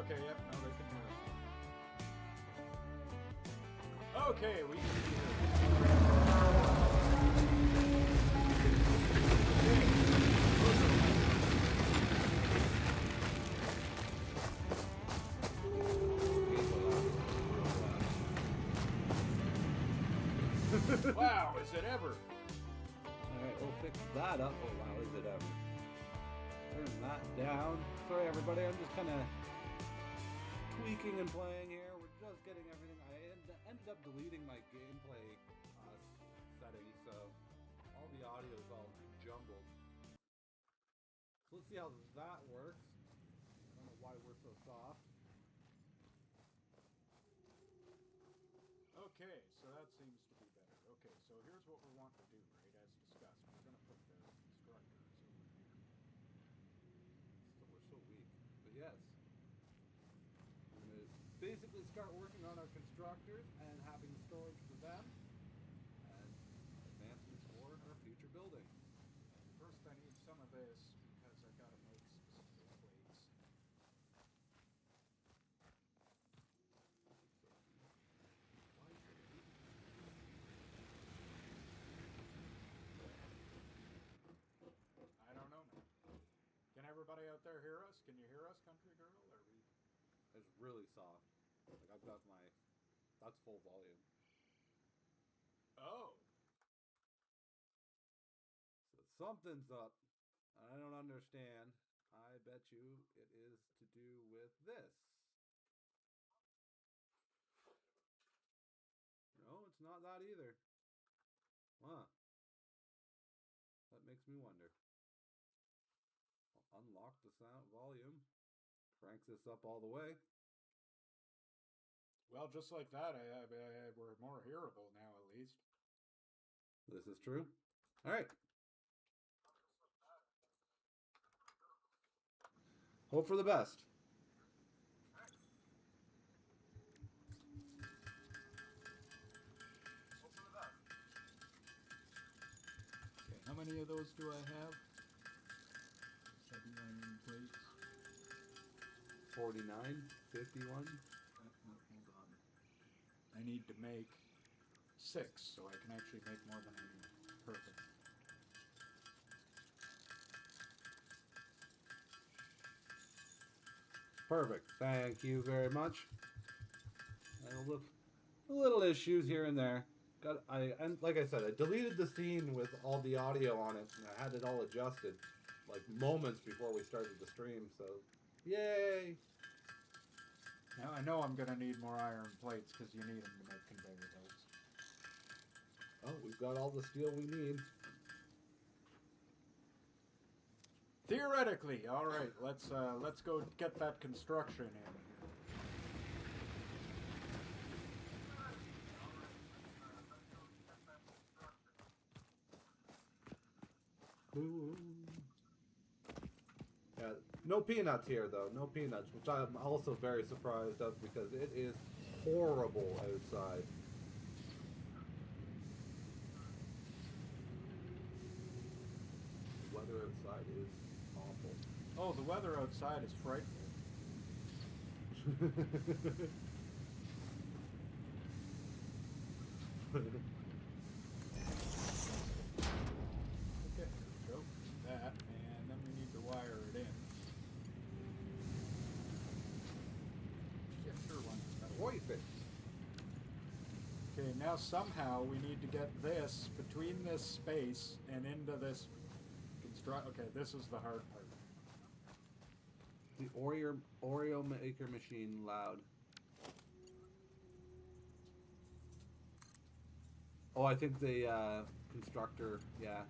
Okay, yep, no, they can hear us. Okay, we can hear Wow, is it ever? Alright, we'll fix that up. Oh wow, is it ever? Turn that down. Sorry everybody, I'm just kind of tweaking and playing here. We're just getting everything. I ended up deleting my gameplay settings, so all the audio is all jumbled. So let's see how that works. I don't know why we're so soft. Okay, so that seems to be better. Okay, so here's what we want to do, right, as discussed. We're going to put the instructors over here. So we're so weak. But yes. We're going to basically start working on our constructors and having storage for them and advancements for our future building. First I need some of this because I got to make some steel plates. I don't know, man. Can everybody out there hear us? Can you hear us, country girl? Are we? It's really soft. Like I've got that's full volume. Oh. So something's up. I don't understand. I bet you it is to do with this. No, it's not that either. Huh. That makes me wonder. I'll unlock the sound volume. Crank this up all the way. Well, just like that, we're more hearable now, at least. This is true. All right. Hope for the best. Okay, how many of those do I have? 7 iron plates. 49, 51. No, hold on. I need to make 6, so I can actually make more than I need. Perfect. Perfect. Thank you very much. And look, little issues here and there. And like I said, I deleted the scene with all the audio on it, and I had it all adjusted, like moments before we started the stream. So, yay! Now I know I'm gonna need more iron plates because you need them to make conveyor belts. Oh, we've got all the steel we need. Theoretically, all right. Let's go get that construction in. Yeah, no peanuts here though. No peanuts, which I'm also very surprised of because it is horrible outside. The weather outside is awful. Oh, the weather outside is frightful. Okay, go that, and then we need to wire it in. Yeah, sure, one. Perfect. Okay, now somehow we need to get this between this space and into this construct. Okay, this is the hard part. The Oreo maker machine loud. Oh, I think the constructor, yeah.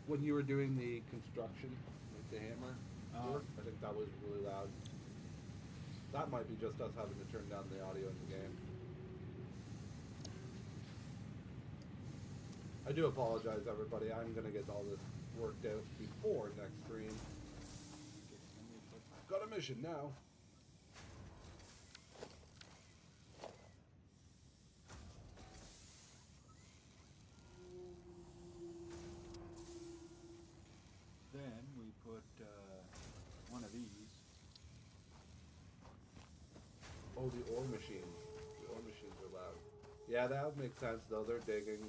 When you were doing the construction, like the hammer work, I think that was really loud. That might be just us having to turn down the audio in the game. I do apologize, everybody. I'm going to get all this worked out before next stream. Got a mission now. Yeah, that would make sense, though. They're digging.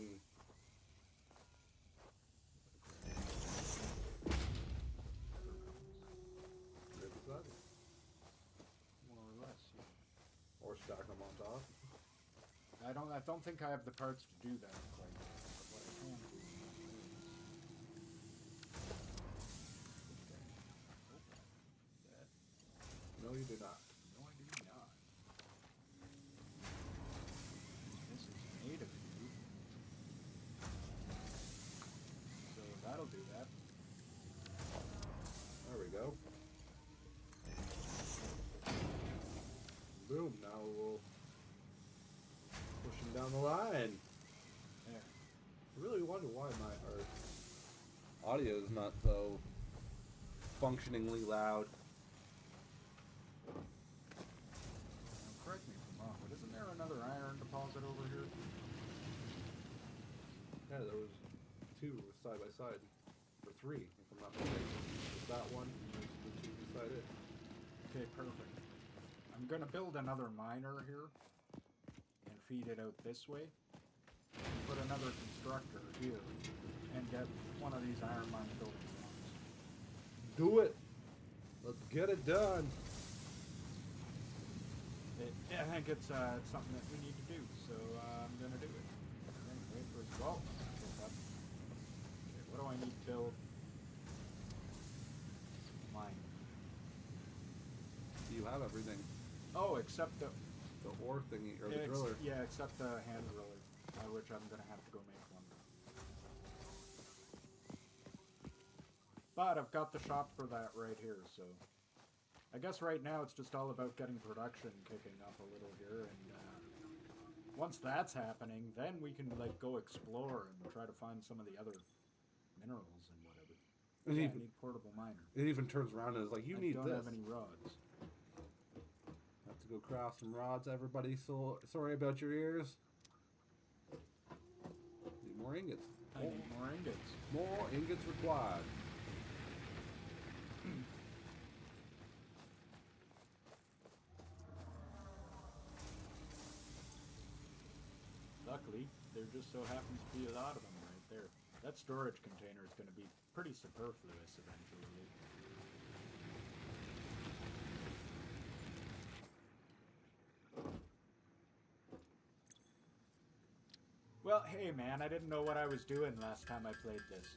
Right beside it. More or less. Yeah. Or stack them on top. I don't think I have the parts to do that quite yet, but what I can do is... That. No, you do not. No, I do not. This is made of you. So that'll do that. There we go. Boom, now we'll push him down the line. There. I really wonder why my audio is not so functioningly loud. Now, correct me if I'm wrong, but isn't there another iron deposit over here? Yeah, there was 2 side by side. Or 3, if I'm not mistaken. There's that one, and there's the 2 beside it. Okay, perfect. I'm gonna build another miner here and feed it out this way. Put another constructor here and get one of these iron mine building blocks. Do it! Let's get it done! I think it's something that we need to do, so I'm gonna do it. Anyway, first of all, okay, what do I need to build? Mine. You have everything. Oh, except the ore thingy, or the driller. Yeah, except the hand driller, which I'm gonna have to go make one. But I've got the shop for that right here, so I guess right now it's just all about getting production kicking up a little here, and once that's happening, then we can like go explore and try to find some of the other minerals and whatever. And Yeah, even, I need portable miner. it even turns around and is like, you need I this. don't have any rods. Have to go craft some rods, everybody. So sorry about your ears. Need more ingots. I need more ingots. More ingots required. Luckily, there just so happens to be a lot of them right there. That storage container is going to be pretty superfluous eventually. Well, hey man, I didn't know what I was doing last time I played this.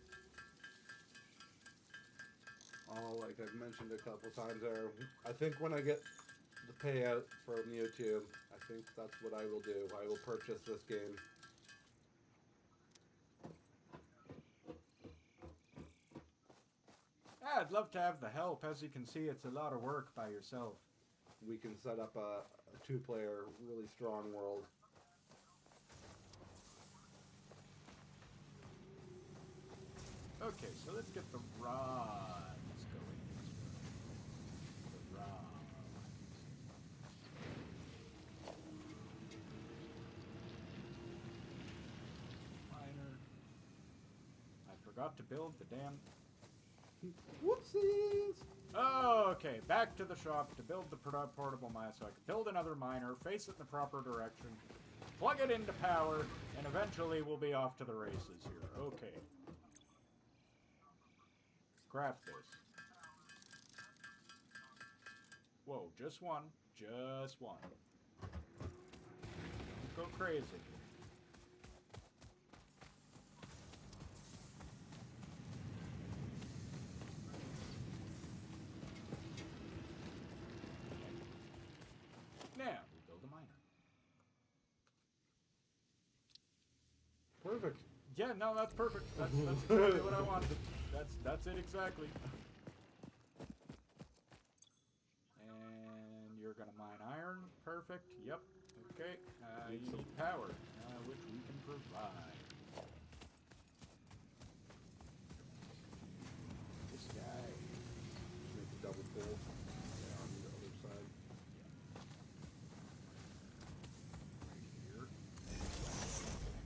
Oh, like I've mentioned a couple times there, I think when I get the payout from YouTube, I think that's what I will do. I will purchase this game. Yeah, I'd love to have the help. As you can see, it's a lot of work by yourself. We can set up a 2-player, really strong world. Okay, so let's get the rods going. The rods. Miner. I forgot to build the damn... Whoopsies! Okay, back to the shop to build the portable mine so I can build another miner, face it in the proper direction, plug it into power, and eventually we'll be off to the races here. Okay. Craft this. Whoa, just one. Just one. Don't go crazy. Now, we build a miner. Perfect. Yeah, no, that's perfect. That's exactly what I wanted. That's it exactly. And you're gonna mine iron. Perfect. Yep. Okay. You need power, which we can provide. This guy. Make the double pull. Yeah, on the other side. Right here.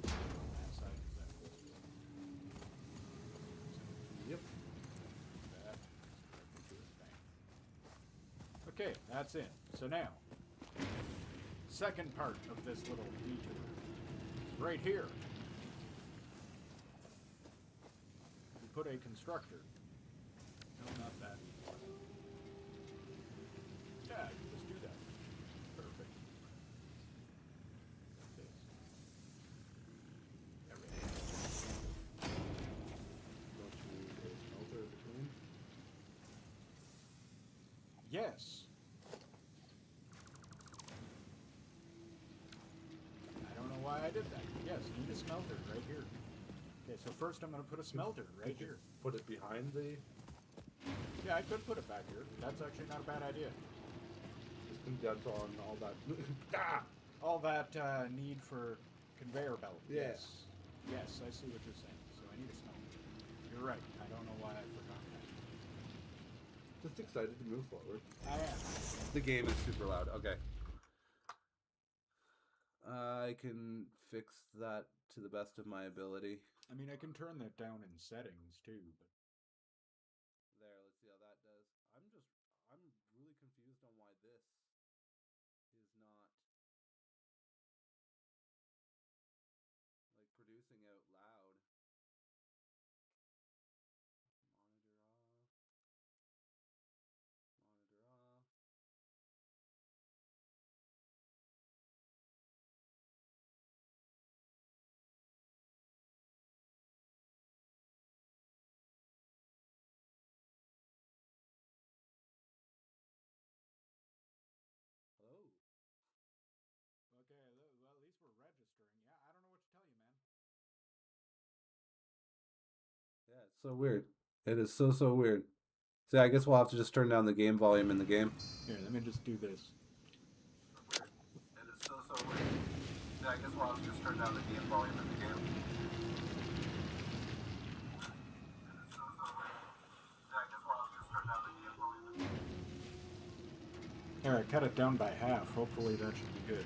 That side is that hole. Yep. That. Okay, that's in. So now, second part of this little detour. right here. We put a constructor. No, not that. Yeah, you just do that. Perfect. This. There we go. Don't you need a smelter between? Yes. I don't know why I did that. Yes, need a smelter right here. Okay, so first I'm going to put a smelter right Could you here. put it behind the... Yeah, I could put it back here. That's actually not a bad idea. Just condense on all that... Ah! All that need for conveyor belt. Yeah. Yes. Yes, I see what you're saying. So I need a smelter. You're right. I don't know why I forgot that. Just excited to move forward. I am. The game is super loud. Okay. I can fix that to the best of my ability. I mean, I can turn that down in settings too, but There, let's see how that does. I'm really confused on why this is not like producing out loud. Monitor off. Hello. okay. Well, at least we're registering. Yeah, I don't know what to tell you, man. Yeah, it's so weird. It is so weird. See, I guess we'll have to just turn down the game volume in the game. Here, let me just do this. It is so weird. Yeah, I guess we'll have to just turn down the game volume in the game. Here, I cut it down by half. Hopefully that should be good.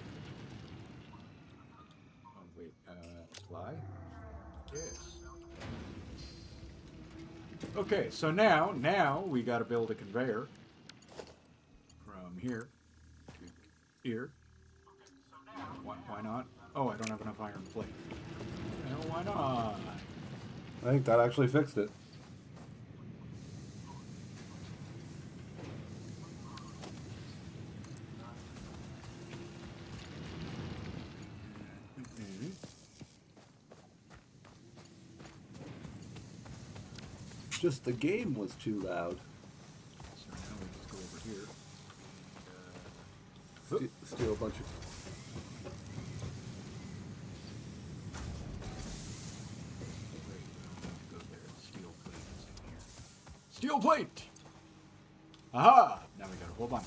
Oh, wait. Apply? Yes. Okay, so now we gotta build a conveyor from here to here. Why not? Oh, I don't have enough iron plate. Well, why not? I think that actually fixed it. Just the game was too loud. So now we just go over here. Steal a bunch of... Go there. Steel plate is in here. Steel plate! Aha! Now we got a whole bunch.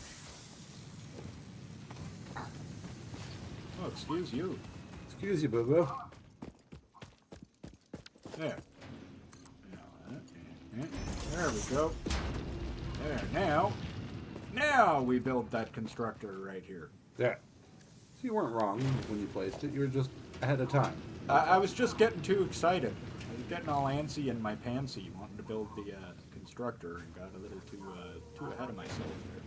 Oh, excuse you. Excuse you, boo-boo. There. There we go. There, now we build that constructor right here. There. So you weren't wrong when you placed it. You were just ahead of time. I was just getting too excited. I was getting all antsy in my pantsy, wanting to build the constructor, and got a little too ahead of myself there.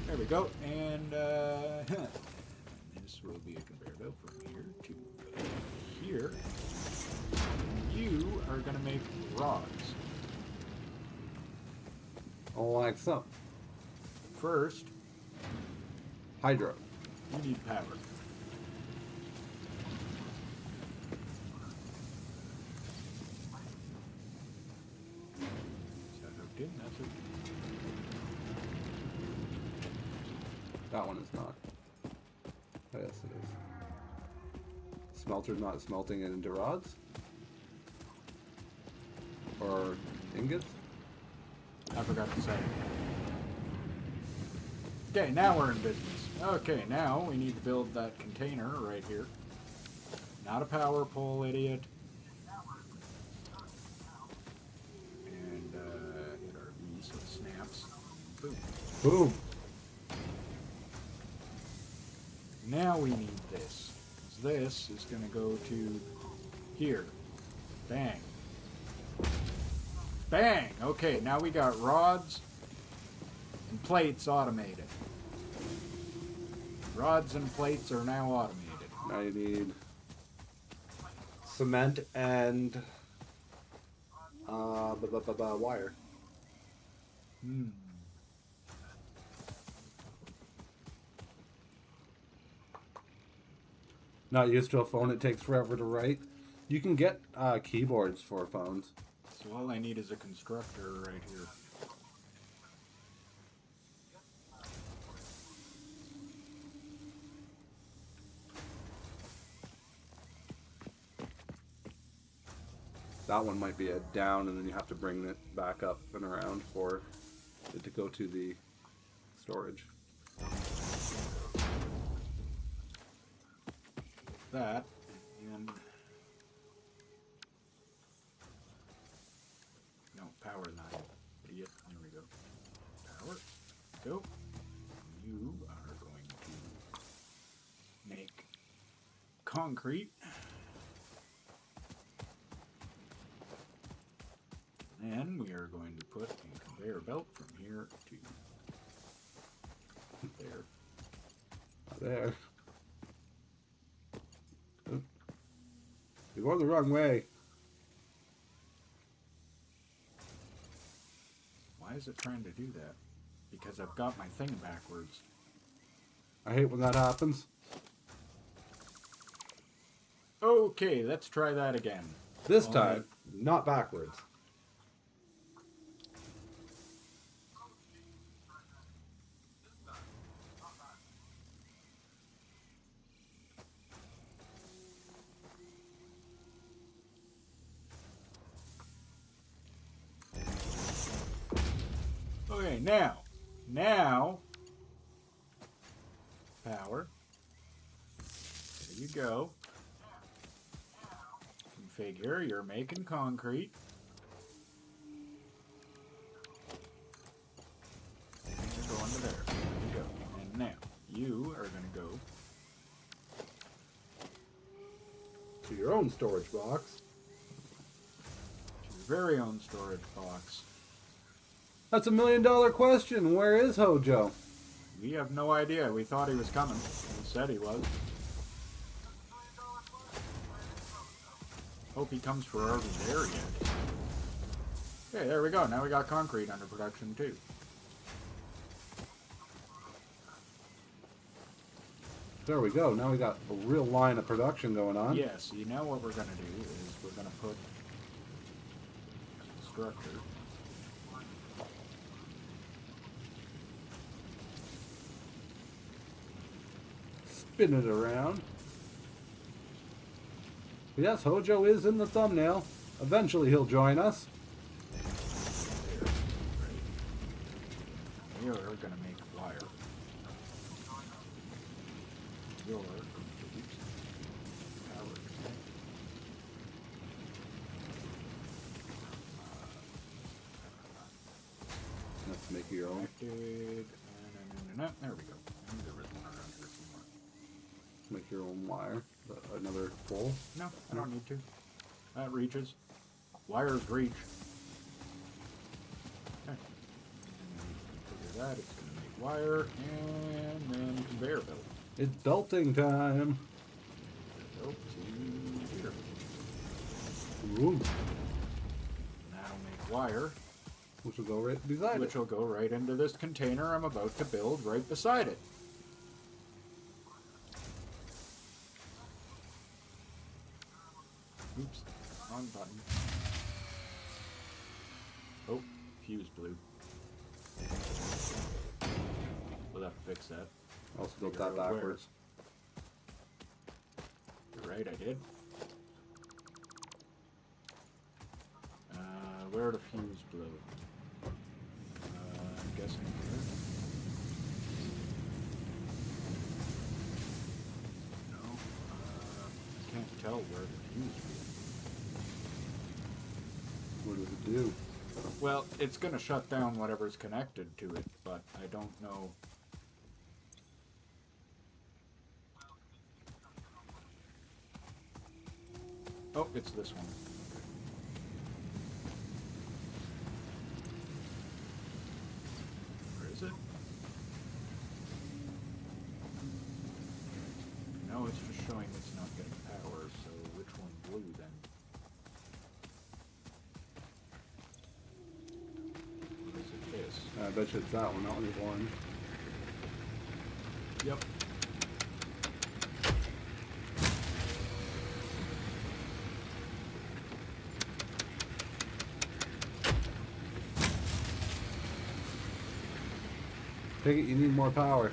There we go, and this will be a conveyor belt from here to here. You are going to make rods. Oh, like so. First, Hydro. you need power. Is that hooked in? That's it. That one is not. Oh, yes, it is. Smelter's not smelting it into rods? Or ingots? I forgot to say. Okay, now we're in business. Okay, now we need to build that container right here. Not a power pole, idiot. And hit our E so it snaps. Boom. Boom! Now we need this. 'Cause this is going to go to here. Bang. Bang! Okay, now we got rods and plates automated. Rods and plates are now automated. Now you need cement and wire. Not used to a phone, it takes forever to write. You can get keyboards for phones. So all I need is a constructor right here. That one might be a down, and then you have to bring it back up and around for it to go to the storage. That, and... No, power line. Idiot. There we go. Power. Go. You are going to make concrete. And we are going to put a conveyor belt from here to there. There. Oh. You're going the wrong way. Why is it trying to do that? Because I've got my thing backwards. I hate when that happens. Okay, let's try that again. This time, not backwards. Okay, now, power. There you go. Configure, you're making concrete. And you're going to there. There you go. And now, you are going to go To your own storage box. to your very own storage box. That's $1 million question. Where is Hojo? We have no idea. We thought he was coming. He said he was. Hope he comes for our there yet. Okay, there we go. Now we got concrete under production too. There we go. Now we got a real line of production going on. Yeah, see, now what we're going to do is we're going to put a constructor. Spin it around. Yes, Hojo is in the thumbnail. Eventually he'll join us. There, right. We are going to make wire. You're going to oops, power connect. Let's make your own. Connected. There we go. I knew there was one around here somewhere. Make your own wire. Another pole. No, I don't need to. That reaches. Wires reach. Okay. Configure that. It's going to make wire and then conveyor belt. It's belting time. Belt to here. Ooh. That'll make wire, Which will go right beside which it. will go right into this container I'm about to build right beside it. Oops, wrong button. Oh, fuse blew. We'll have to fix that. Also built Figure that out where. backwards. You're right, I did. Where the fuse blew? I'm guessing here. No, I can't tell where the fuse blew. What does it do? Well, it's going to shut down whatever's connected to it, but I don't know. Oh, it's this one. Where is it? I bet you it's that one. That one's orange. Yep. Take it, you need more power.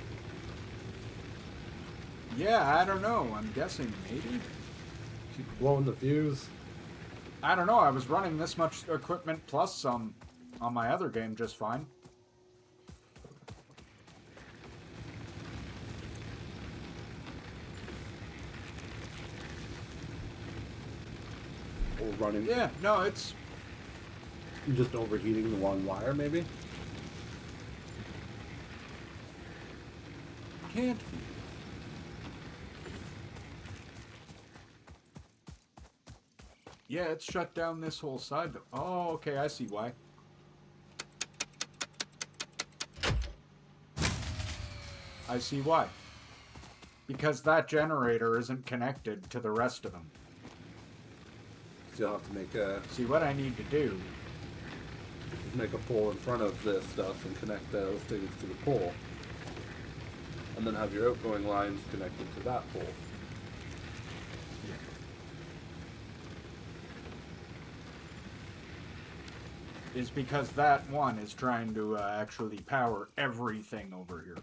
Yeah, I don't know. I'm guessing maybe. Keep blowing the fuse. I don't know. I was running this much equipment plus some on my other game just fine. Or running. Yeah, no, it's... Just overheating the one wire, maybe? Can't be. Yeah, it's shut down this whole side. Oh, okay, I see why. I see why. Because that generator isn't connected to the rest of them. So you'll have to make a... See, what I need to do... Make a pole in front of this stuff and connect those things to the pole. And then have your outgoing lines connected to that pole. Is because that one is trying to actually power everything over here.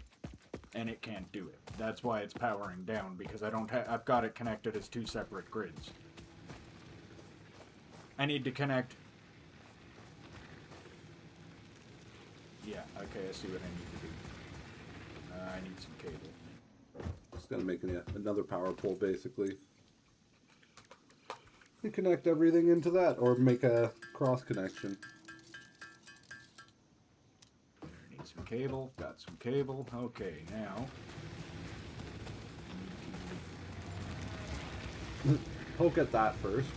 And it can't do it. That's why it's powering down, because I've got it connected as two separate grids. I need to connect... Yeah, okay, I see what I need to do. I need some cable. Just gonna make another power pole, basically. You connect everything into that, or make a cross connection. Need some cable, got some cable. Okay, now... Poke at that first.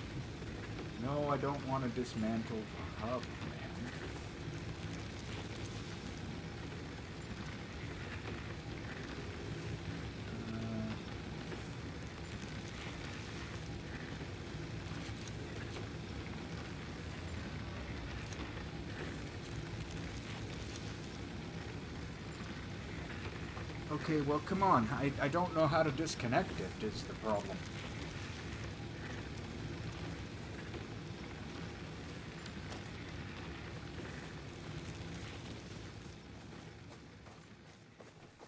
No, I don't want to dismantle the hub, man. Okay, well, come on. I don't know how to disconnect it, is the problem.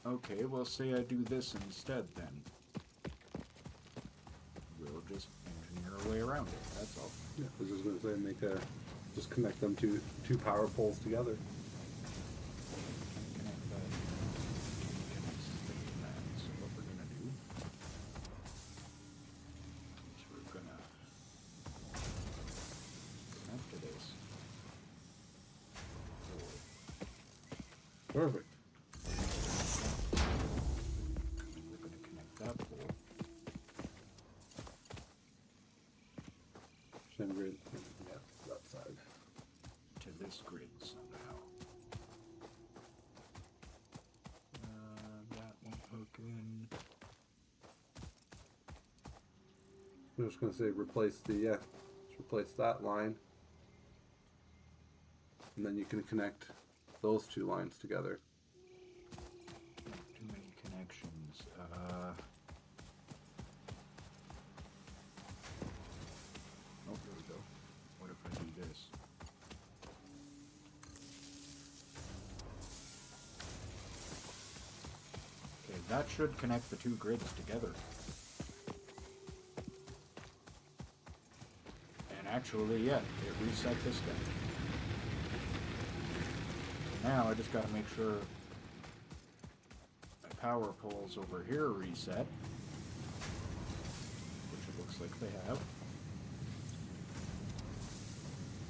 Okay, well, say I do this instead, then. We'll just engineer our way around it, that's all. Yeah, I was just gonna say, just connect them to two power poles together. Connect that. Connects that. So what we're gonna do is we're gonna connect to this. Perfect. We're gonna connect that pole. Shin grid. Yeah, that side. To this grid somehow. That won't hook in. I'm just gonna say replace just replace that line. And then you can connect those two lines together. Too many connections. Oh, there we go. What if I do this? Okay, that should connect the two grids together. And actually, yeah, it reset this guy. So now I just gotta make sure my power poles over here reset. Which it looks like they have.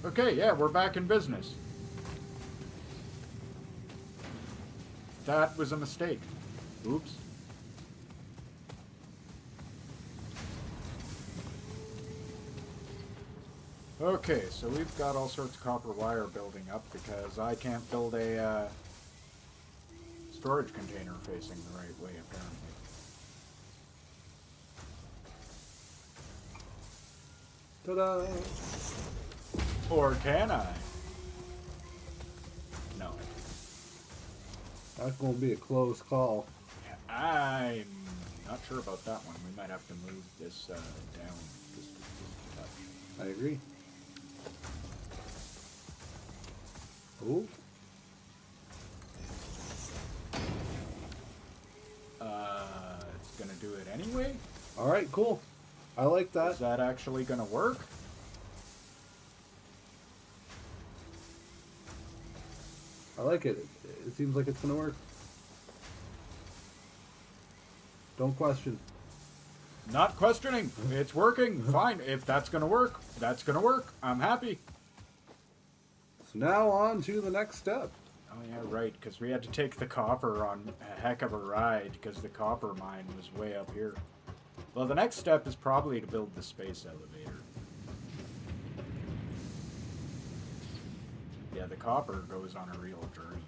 Okay, yeah, we're back in business. That was a mistake. Oops. Okay, so we've got all sorts of copper wire building up because I can't build a storage container facing the right way, apparently. Ta-da! Or can I? No. That's gonna be a close call. I'm not sure about that one. We might have to move this down just a touch. I agree. Ooh. It's gonna do it anyway? All right, cool. I like that. Is that actually gonna work? I like it. It seems like it's gonna work. Don't question. Not questioning. It's working. Fine. If that's gonna work, that's gonna work. I'm happy. So now on to the next step. Oh yeah, right. Because we had to take the copper on a heck of a ride because the copper mine was way up here. Well, the next step is probably to build the space elevator. Yeah, the copper goes on a real journey.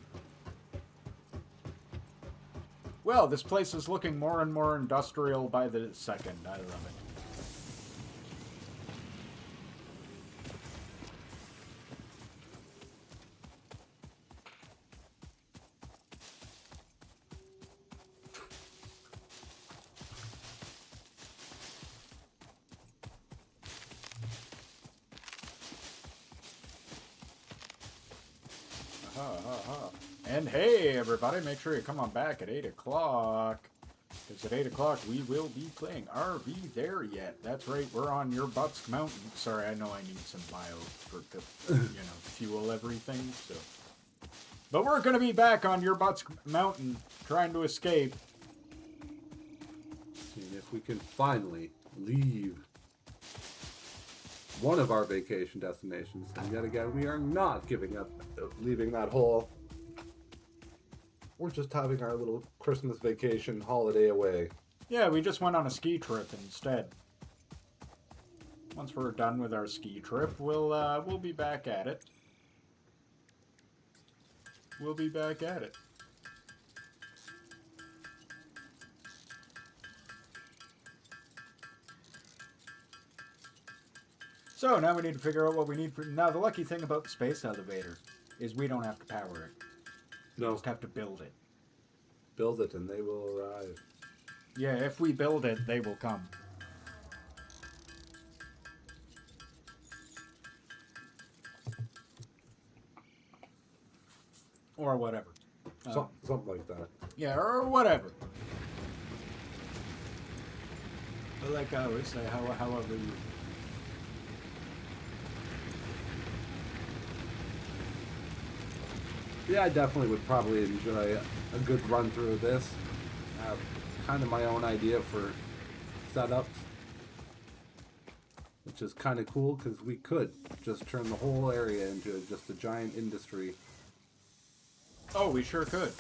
Well, this place is looking more and more industrial by the second. I love it. And hey, everybody, make sure you come on back at 8 o'clock. Because at 8 o'clock, we will be playing Are We There Yet? That's right, we're on your Butsk Mountain. Sorry, I know I need some bio to, fuel everything, so. But we're going to be back on your Butsk Mountain, trying to escape. And if we can finally leave one of our vacation destinations, then yet again, we are not giving up, leaving that hole. We're just having our little Christmas vacation holiday away. Yeah, we just went on a ski trip instead. Once we're done with our ski trip, we'll be back at it. We'll be back at it. So now we need to figure out what we need for. Now the lucky thing about the space elevator is we don't have to power it. No. We just have to build it. Build it and they will arrive. Yeah, if we build it, they will come. Or whatever. Something like that. Yeah, or whatever. But like I always say, however you... Yeah, I definitely would probably enjoy a good run through of this. I have kind of my own idea for setups, which is kind of cool because we could just turn the whole area into just a giant industry. Oh, we sure could.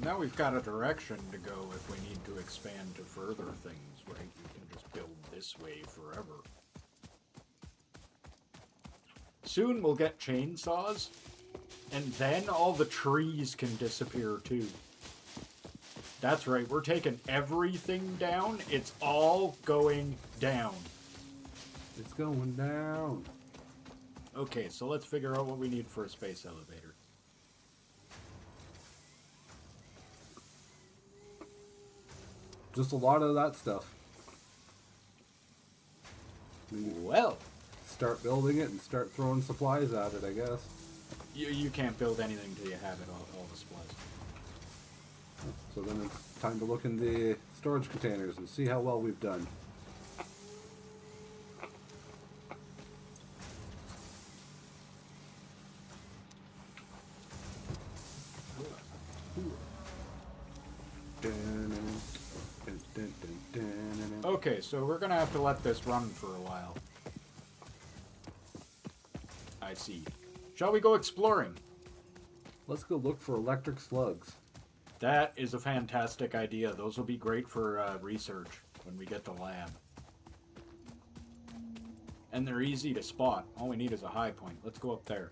Now we've got a direction to go if we need to expand to further things, right? We can just build this way forever. Soon we'll get chainsaws. And then all the trees can disappear too. That's right, we're taking everything down. It's all going down. It's going down. Okay, so let's figure out what we need for a space elevator. Just a lot of that stuff. Well, start building it and start throwing supplies at it, I guess. You can't build anything till you have it, all the supplies. So then it's time to look in the storage containers and see how well we've done. Okay, so we're gonna have to let this run for a while. I see. Shall we go exploring? Let's go look for electric slugs. That is a fantastic idea. Those will be great for research when we get the lab. And they're easy to spot. All we need is a high point. Let's go up there.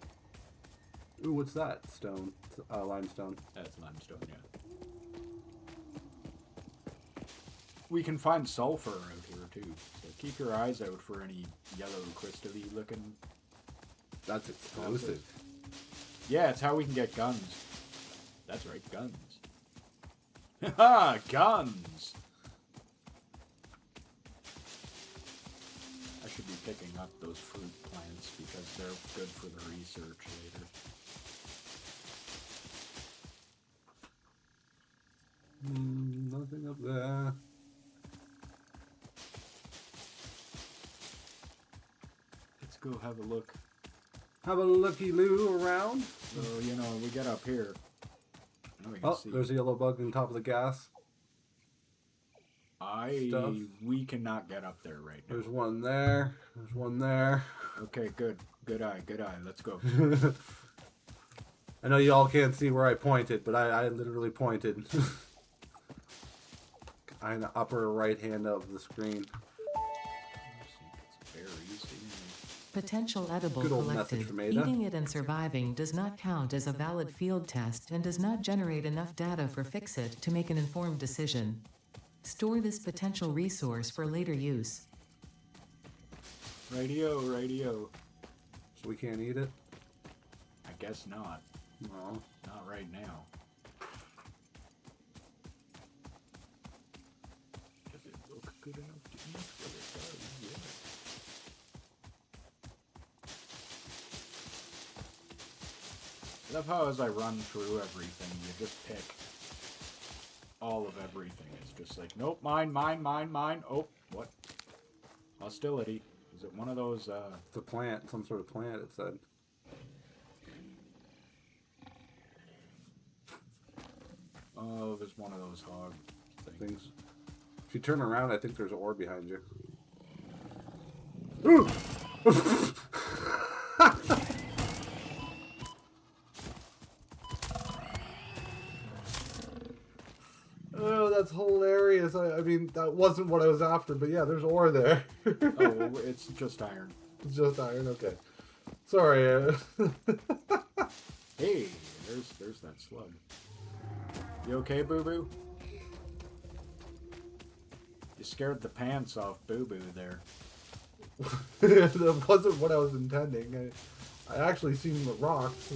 Ooh, what's that? Stone. Limestone. That's limestone, yeah. We can find sulfur out here, too. So keep your eyes out for any yellow crystal-y looking... That's explosive. Yeah, it's how we can get guns. That's right, guns. Ha! Guns! I should be picking up those fruit plants because they're good for the research later. Nothing up there. Let's go have a look. Have a looky-loo around. So, you know, we get up here. Now we can Oh, see. there's a yellow bug on top of the gas. Stuff. We cannot get up there right now. There's one there. There's one there. Okay, good. Good eye, good eye. Let's go. I know you all can't see where I pointed, but I literally pointed. In the upper right hand of the screen. It's berries. Potential edible Good old collected. message from Ada. Eating it and surviving does not count as a valid field test and does not generate enough data for Fix-It to make an informed decision. Store this potential resource for later use. Radio. So we can't eat it? I guess not. No. Not right now. Does it look good enough to eat? Well, it does, yeah. I love how as I run through everything, you just pick all of everything. It's just like, nope, mine. Oh, what? Hostility. Is it one of those, It's a plant, some sort of plant, it said. Oh, there's one of those hog things. If you turn around, I think there's an ore behind you. Ooh! Oh, that's hilarious. I mean, that wasn't what I was after, but yeah, there's ore there. Oh, it's just iron. It's just iron, okay. Sorry. Hey, there's that slug. You okay, Boo Boo? You scared the pants off Boo Boo there. That wasn't what I was intending. I actually seen the rocks.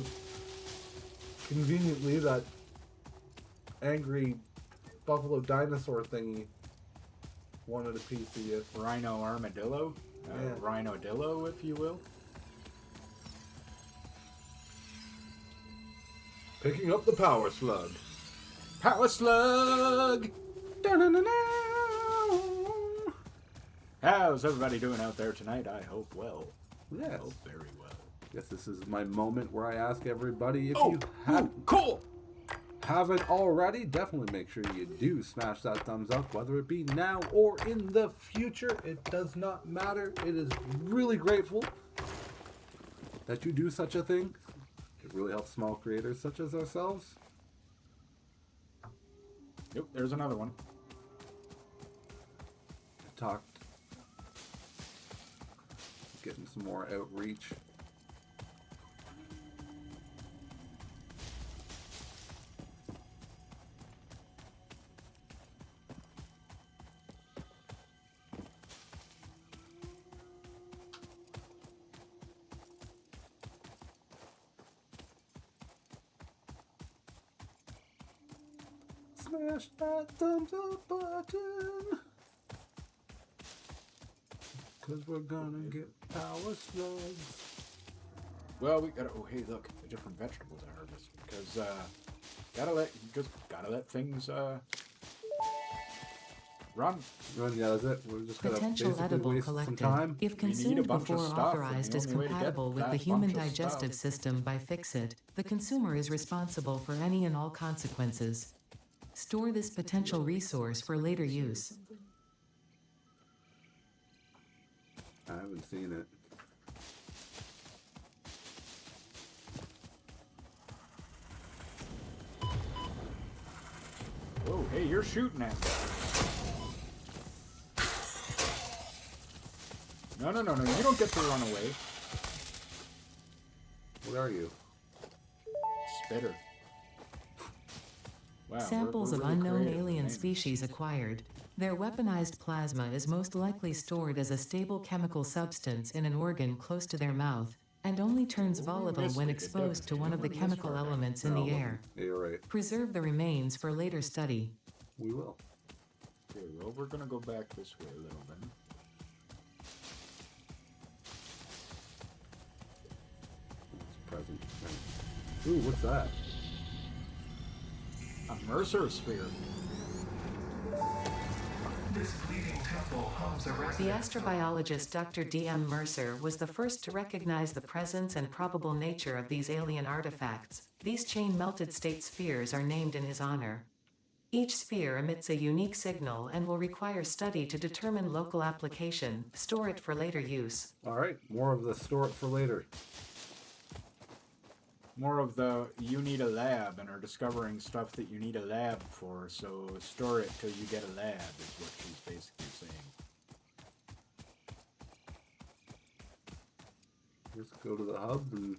Conveniently, that angry buffalo dinosaur thingy wanted a piece of you. Rhino armadillo? Yeah. Rhinodillo, if you will. Picking up the power slug. Power slug! How's everybody doing out there tonight? I hope well. Yes. I hope very well. Guess this is my moment where I ask everybody if Oh, you cool! haven't already, definitely make sure you do smash that thumbs up, whether it be now or in the future. It does not matter. It is really grateful that you do such a thing. It really helps small creators such as ourselves. Yep, there's another one. Talked. Getting some more outreach. Smash that thumbs up button. Cause we're gonna get power slugs. Well, we gotta. Oh, hey, look, the different vegetables I harvest because gotta let things run. Yeah, that's it. We're just gonna Potential basically edible waste some collected. time. If We need a consumed bunch of before stuff, and authorized the is only way to get compatible with that the human bunch of digestive stuff- system by Fix-It, the consumer is responsible for any and all consequences. Store this potential resource for later use. I haven't seen it. Whoa, hey, you're shooting at me. No, you don't get to run away. What are you? Spitter. Wow, Samples we're of really unknown creative with alien names. species acquired. Their weaponized plasma is most likely stored as a stable chemical substance in an organ close to their mouth. and only turns volatile missed when it. It exposed to one of the devastated. chemical elements in the air. Yeah, you're right. Preserve the remains for later study. We will. Okay, well, we're gonna go back this way a little bit. It's present. Right. Ooh, what's that? A Mercer sphere. This bleeding temple hums a The astrobiologist Dr. D.M. Mercer was the first to recognize the presence and probable nature of these alien artifacts. These chain-melted state spheres are named in his honor. Each sphere emits a unique signal and will require study to determine local application, store it for later use. All right, more of the store it for later. More of the you need a lab and are discovering stuff that you need a lab for, so store it till you get a lab is what she's basically saying. Let's go to the hub and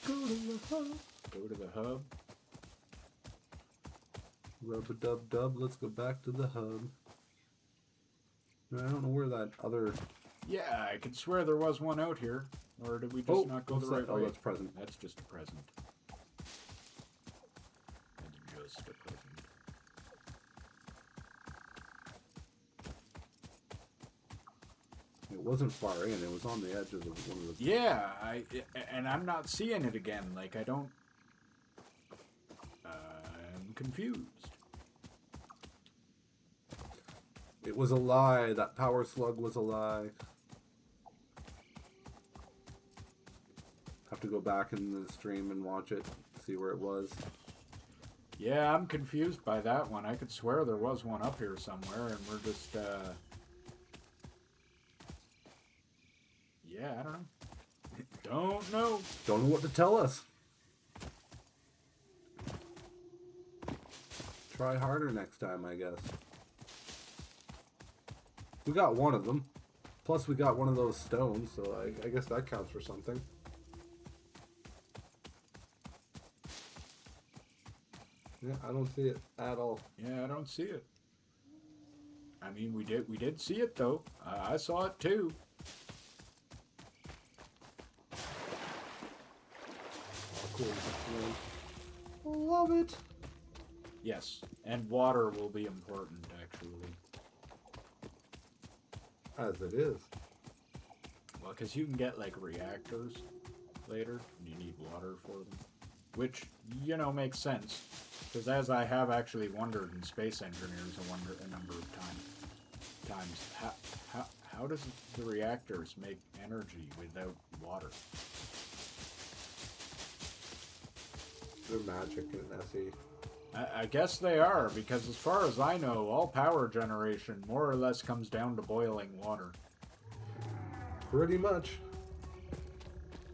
go to the hub. Go to the hub. Rub-a-dub-dub, let's go back to the hub. I don't know where that other... Yeah, I could swear there was one out here. Or did we just not go the right way? Oh, that's present. That's just a present. That's just a present. It wasn't far in, it was on the edge of one of the... Yeah, and I'm not seeing it again. Like, I don't... I'm confused. It was a lie. That power slug was a lie. Have to go back in the stream and watch it, see where it was. Yeah, I'm confused by that one. I could swear there was one up here somewhere, and we're just, yeah, I don't know. Don't know. Don't know what to tell us. Try harder next time, I guess. We got one of them. Plus we got one of those stones, so I guess that counts for something. Yeah, I don't see it at all. Yeah, I don't see it. I mean, we did see it though. I saw it too. Cool. Love it. Yes, and water will be important actually. As it is. Well, because you can get like reactors later, and you need water for them, which makes sense. Because as I have actually wondered in Space Engineers, a number of times, how does the reactors make energy without water? They're magic in SE. I guess they are, because as far as I know, all power generation more or less comes down to boiling water. Pretty much.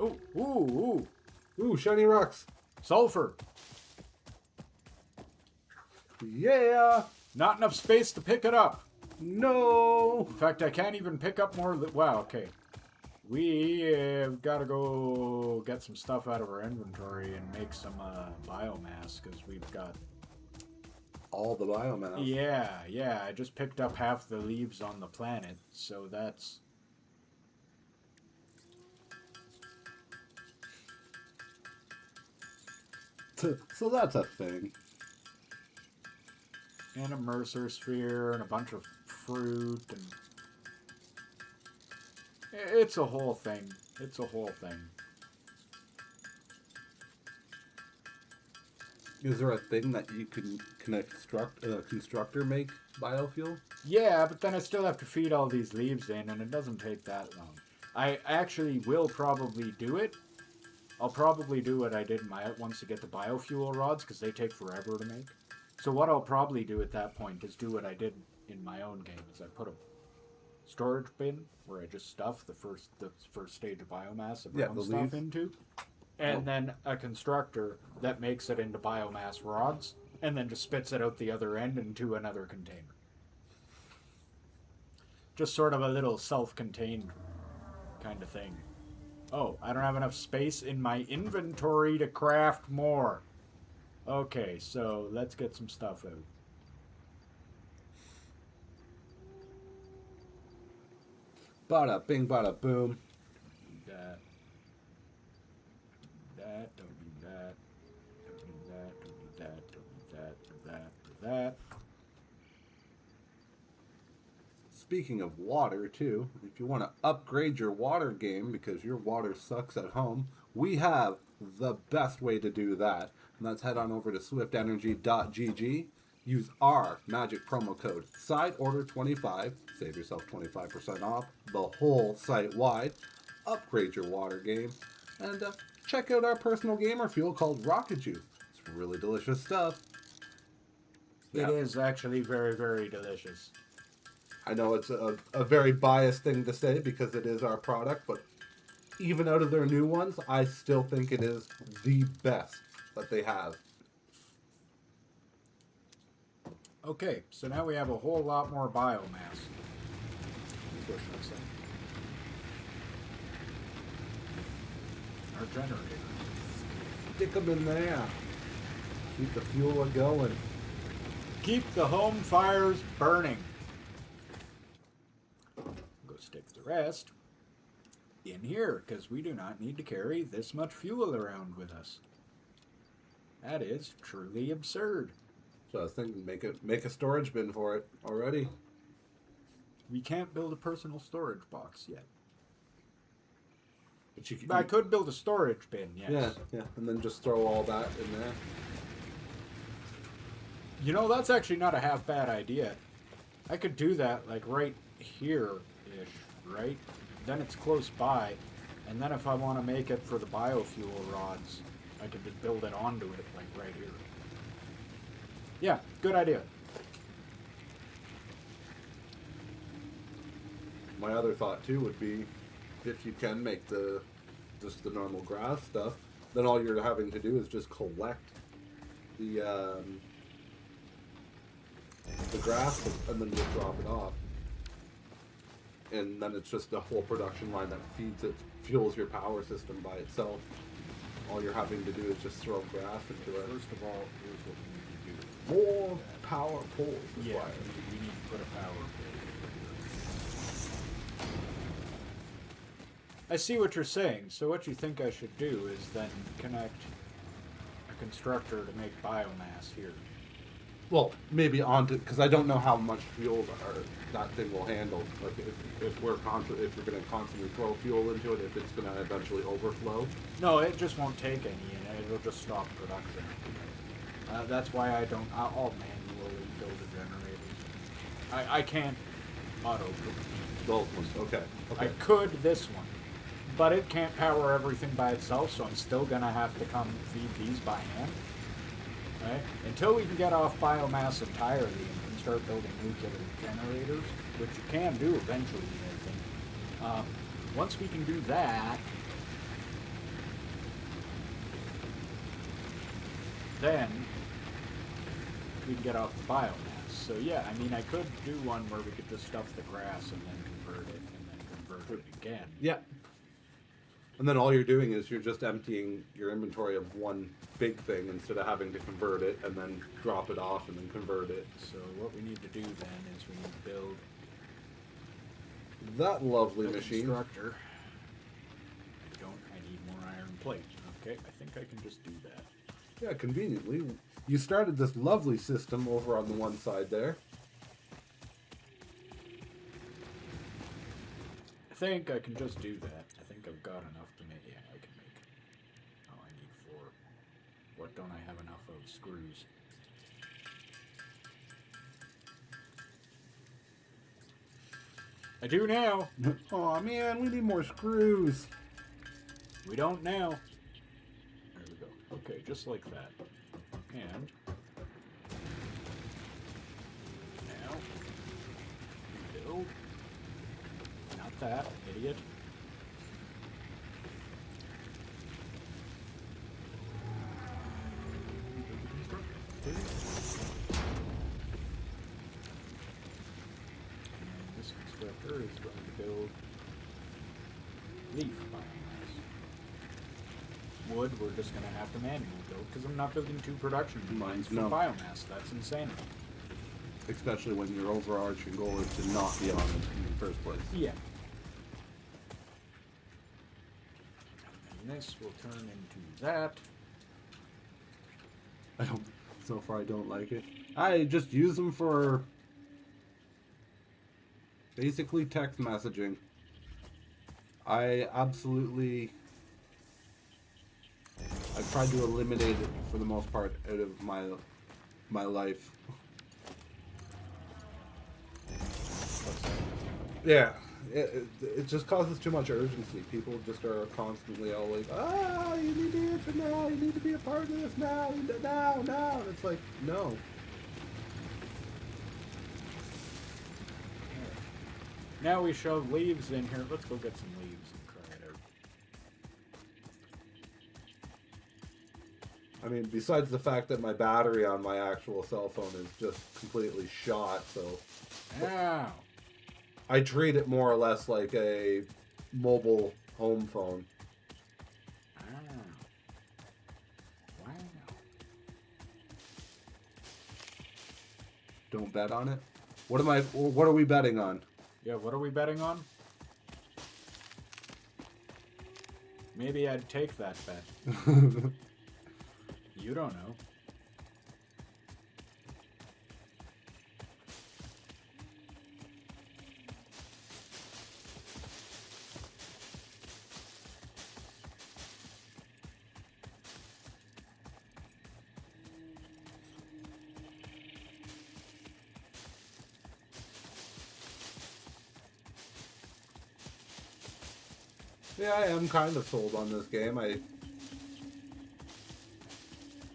Ooh, ooh, ooh. Ooh, shiny rocks. Sulfur. Yeah. Not enough space to pick it up. No. In fact, I can't even pick up more. Wow, okay. We have got to go get some stuff out of our inventory and make some biomass, because we've got... All the biomass. Yeah, I just picked up half the leaves on the planet, so that's... So that's a thing. And a Mercer sphere and a bunch of fruit and... It's a whole thing. It's a whole thing. Is there a thing that you can constructor make biofuel? Yeah, but then I still have to feed all these leaves in, and it doesn't take that long. I actually will probably do it. I'll probably do what I did in my once to get the biofuel rods, because they take forever to make. So what I'll probably do at that point is do what I did in my own game, is I put a storage bin where I just stuff the first stage of biomass of brown stuff leaves. into, and then a constructor that makes it into biomass rods, and then just spits it out the other end into another container. Just sort of a little self-contained kind of thing. Oh, I don't have enough space in my inventory to craft more. Okay, so let's get some stuff out. Bada bing, bada boom. That. That. Don't need that. Don't need that. Don't need that. Don't need that. Do that. Do that. Speaking of water, too, if you want to upgrade your water game because your water sucks at home, we have the best way to do that. And that's head on over to swiftenergy.gg. Use our magic promo code SIDEORDER25. Save yourself 25% off the whole site wide. Upgrade your water game. And check out our personal gamer fuel called Rocket Juice. It's really delicious stuff. It is actually very, very delicious. I know it's a very biased thing to say because it is our product, but even out of their new ones, I still think it is the best that they have. Okay, so now we have a whole lot more biomass. What should I say? Our generator. Stick them in there. Keep the fuel going. Keep the home fires burning. Go stick the rest in here, because we do not need to carry this much fuel around with us. That is truly absurd. So I was thinking, make a storage bin for it already. We can't build a personal storage box yet. But you can. I could build a storage bin, yes. Yeah, and then just throw all that in there. You know, that's actually not a half bad idea. I could do that, like, right here-ish, right? Then it's close by, and then if I want to make it for the biofuel rods, I could just build it onto it, like, right here. Yeah, good idea. My other thought, too, would be if you can make just the normal grass stuff, then all you're having to do is just collect the grass and then just drop it off. And then it's just a whole production line that feeds it, fuels your power system by itself. All you're having to do is just throw grass into it. First of all, here's what we need to do. More power poles Yeah, required. we need to put a power pole. I see what you're saying. So what you think I should do is then connect a constructor to make biomass here. Well, maybe onto, because I don't know how much fuel that thing will handle. Like if you're going to constantly throw fuel into it, if it's going to eventually overflow. No, it just won't take any, and it'll just stop production. That's why I'll manually build the generators. I can't auto. Those ones, okay. I could this one, but it can't power everything by itself, so I'm still gonna have to come feed these by hand. Right? Until we can get off biomass entirely and can start building nuclear generators, which you can do eventually, I think. Once we can do that, then we can get off the biomass. So yeah, I mean, I could do one where we could just stuff the grass and then convert it, and then convert it again. Yeah. And then all you're doing is you're just emptying your inventory of one big thing instead of having to convert it and then drop it off and then convert it. So what we need to do then is we need to build That lovely a machine. constructor. I need more iron plate. Okay, I think I can just do that. Yeah, conveniently. You started this lovely system over on the one side there. I think I can just do that. I think I've got enough to make. Yeah, I can make. Oh, I need 4. What don't I have enough of? Screws. I do now. Aw, man, we need more screws. We don't now. There we go. Okay, just like that. And now build. Not that, idiot. And this constructor is going to build leaf biomass. Wood, we're just going to have to manually build because I'm not building 2 production lines for No. biomass. That's insanity. Especially when your overarching goal is to not be on it in the first place. Yeah. And this will turn into that. So far I don't like it. I just use them for basically text messaging. I've tried to eliminate it for the most part out of my life. Yeah, it just causes too much urgency. People just are constantly all like, "Ah, you need to answer now. You need to be a part of this now. Now." And it's like, no. Now we shove leaves in here. Let's go get some leaves and cry it out. I mean, besides the fact that my battery on my actual cell phone is just completely shot, so Ow. I treat it more or less like a mobile home phone. Ow. Wow. Don't bet on it. What are we betting on? Yeah, what are we betting on? Maybe I'd take that bet. You don't know. Yeah, I am kind of sold on this game.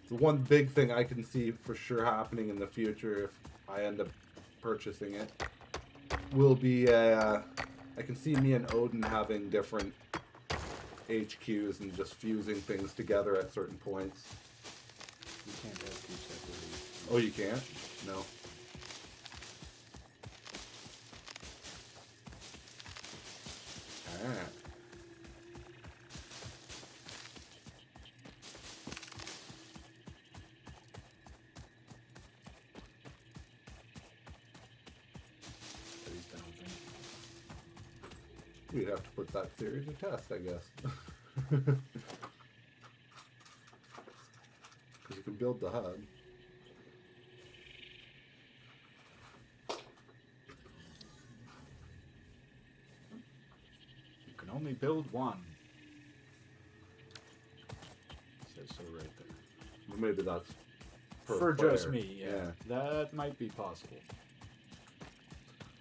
The one big thing I can see for sure happening in the future if I end up purchasing it will be I can see me and Odin having different HQs and just fusing things together at certain points. You can't have two separate. Oh, you can't? No. Ah. We'd have to put that theory to test, I guess. Because you can build the hub. You can only build one. It says so right there. Well, maybe that's per For player. just me, yeah. That might be possible.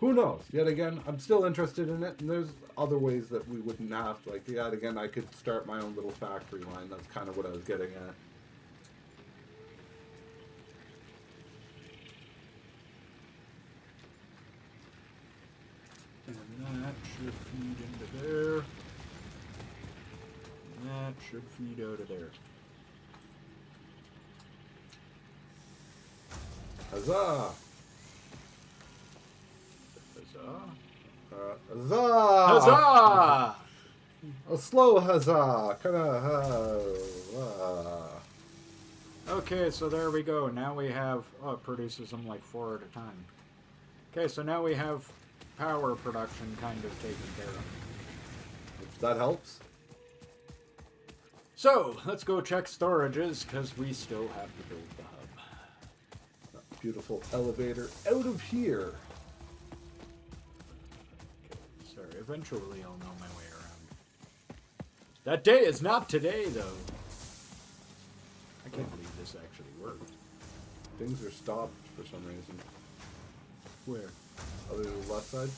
Who knows? Yet again, I'm still interested in it, and there's other ways that we wouldn't have to. Like, yet again, I could start my own little factory line. That's kind of what I was getting at. And that should feed into there. And that should feed out of there. Huzzah! Huzzah! Huzzah! Huzzah! A slow huzzah! Kind of Okay, so there we go. Now we have... Oh, it produces them like 4 at a time. Okay, so now we have power production kind of taken care of. If that helps. So, let's go check storages, because we still have to build the hub. Beautiful elevator out of here. Sorry, eventually I'll know my way around. That day is not today, though. I can't believe this actually worked. Things are stopped for some reason. Where? Other than the left side?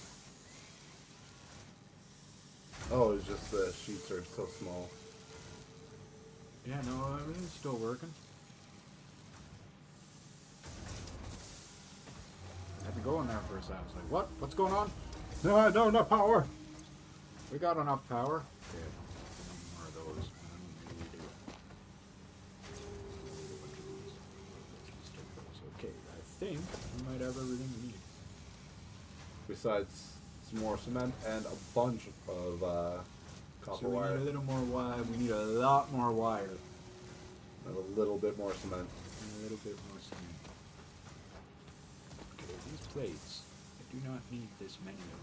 Oh, it's just the sheets are so small. Yeah, no, everything's still working. I had to go in there for a second. I was like, what? What's going on? No, not power. We got enough power. Okay, more of those. Maybe we do. Okay, I think we might have everything we need. Besides some more cement and a bunch of copper So we wire. need a little more wire. We need a lot more wire. And a little bit more cement. And a little bit more cement. Okay, these plates. I do not need this many of them.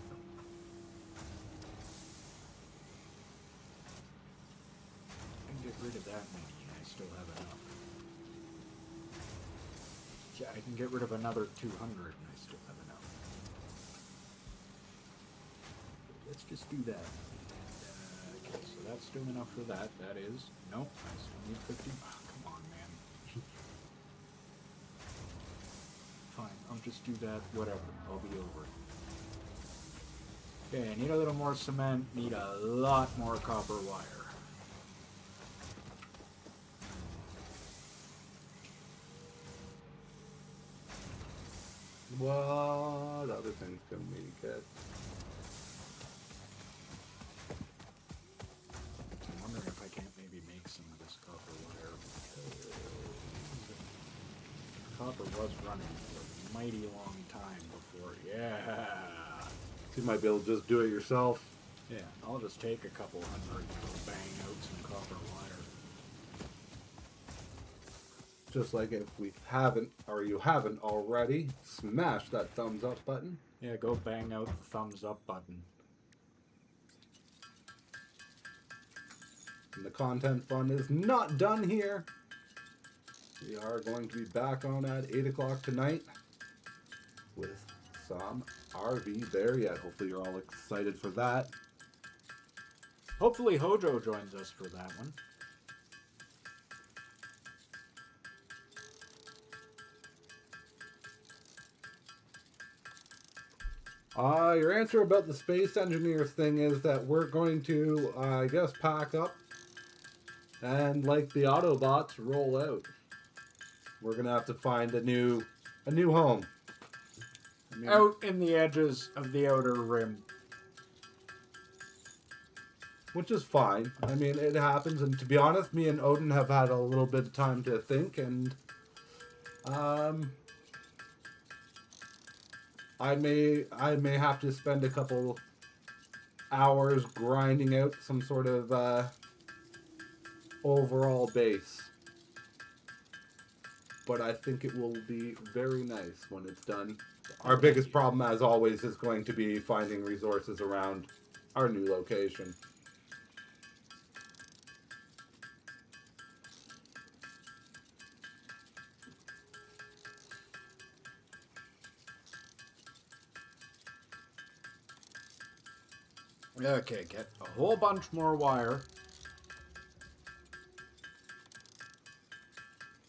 get rid of that many, and I still have enough. Yeah, I can get rid of another 200, and I still have enough. Let's just do that. Okay, so that's still enough for that. That is. Nope, I still need 50. Oh, come on, man. Fine, I'll just do that. Whatever. I'll be over it. Okay, I need a little more cement. Need a lot more copper wire. What other things can we get? I'm wondering if I can't maybe make some of this copper wire, because copper was running for a mighty long time before. Yeah. You might be able to just do it yourself. Yeah, I'll just take a couple hundred and go bang out some copper wire. Just like if we haven't, or you haven't already, smash that thumbs up button. Yeah, go bang out the thumbs up button. And the content fund is not done here. We are going to be back on at 8 o'clock tonight with some RV there yet. Hopefully you're all excited for that. Hopefully Hojo joins us for that one. Your answer about the space engineers thing is that we're going to, I guess, pack up and, like the Autobots, roll out. We're gonna have to find a new home. I mean, Out in the edges of the outer rim. which is fine. I mean, it happens, and to be honest, me and Odin have had a little bit of time to think, and I may have to spend a couple hours grinding out some sort of overall base. But I think it will be very nice when it's done. Our biggest problem, as always, is going to be finding resources around our new location. Okay, get a whole bunch more wire.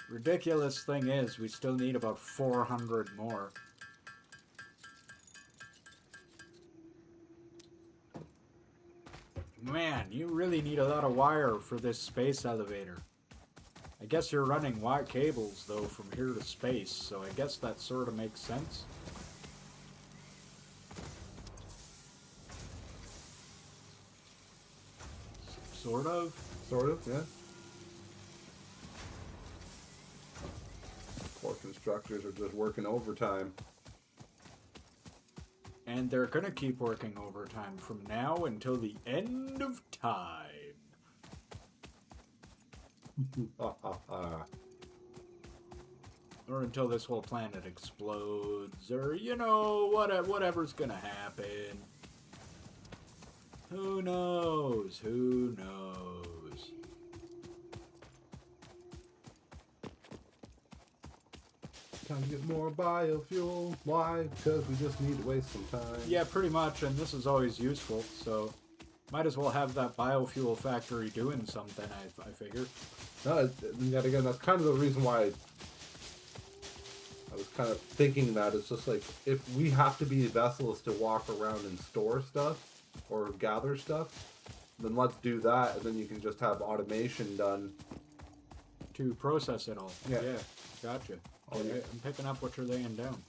Ridiculous thing is, we still need about 400 more. Man, you really need a lot of wire for this space elevator. I guess you're running wire cables, though, from here to space, so I guess that sort of makes sense. Sort of. Sort of, yeah. Poor constructors are just working overtime. And they're gonna keep working overtime from now until the end of time. Or until this whole planet explodes, or, you know, whatever's gonna happen. Who knows? Who knows? Time to get more biofuel. Why? Because we just need to waste some time. Yeah, pretty much, and this is always useful, so might as well have that biofuel factory doing something, I figure. No, yet again, that's kind of the reason why I was kind of thinking that. It's just like, if we have to be vessels to walk around and store stuff or gather stuff, then let's do that, and then you can just have automation done. To process it all. Yeah. Gotcha. Oh, Okay, yeah. I'm picking up what you're laying down.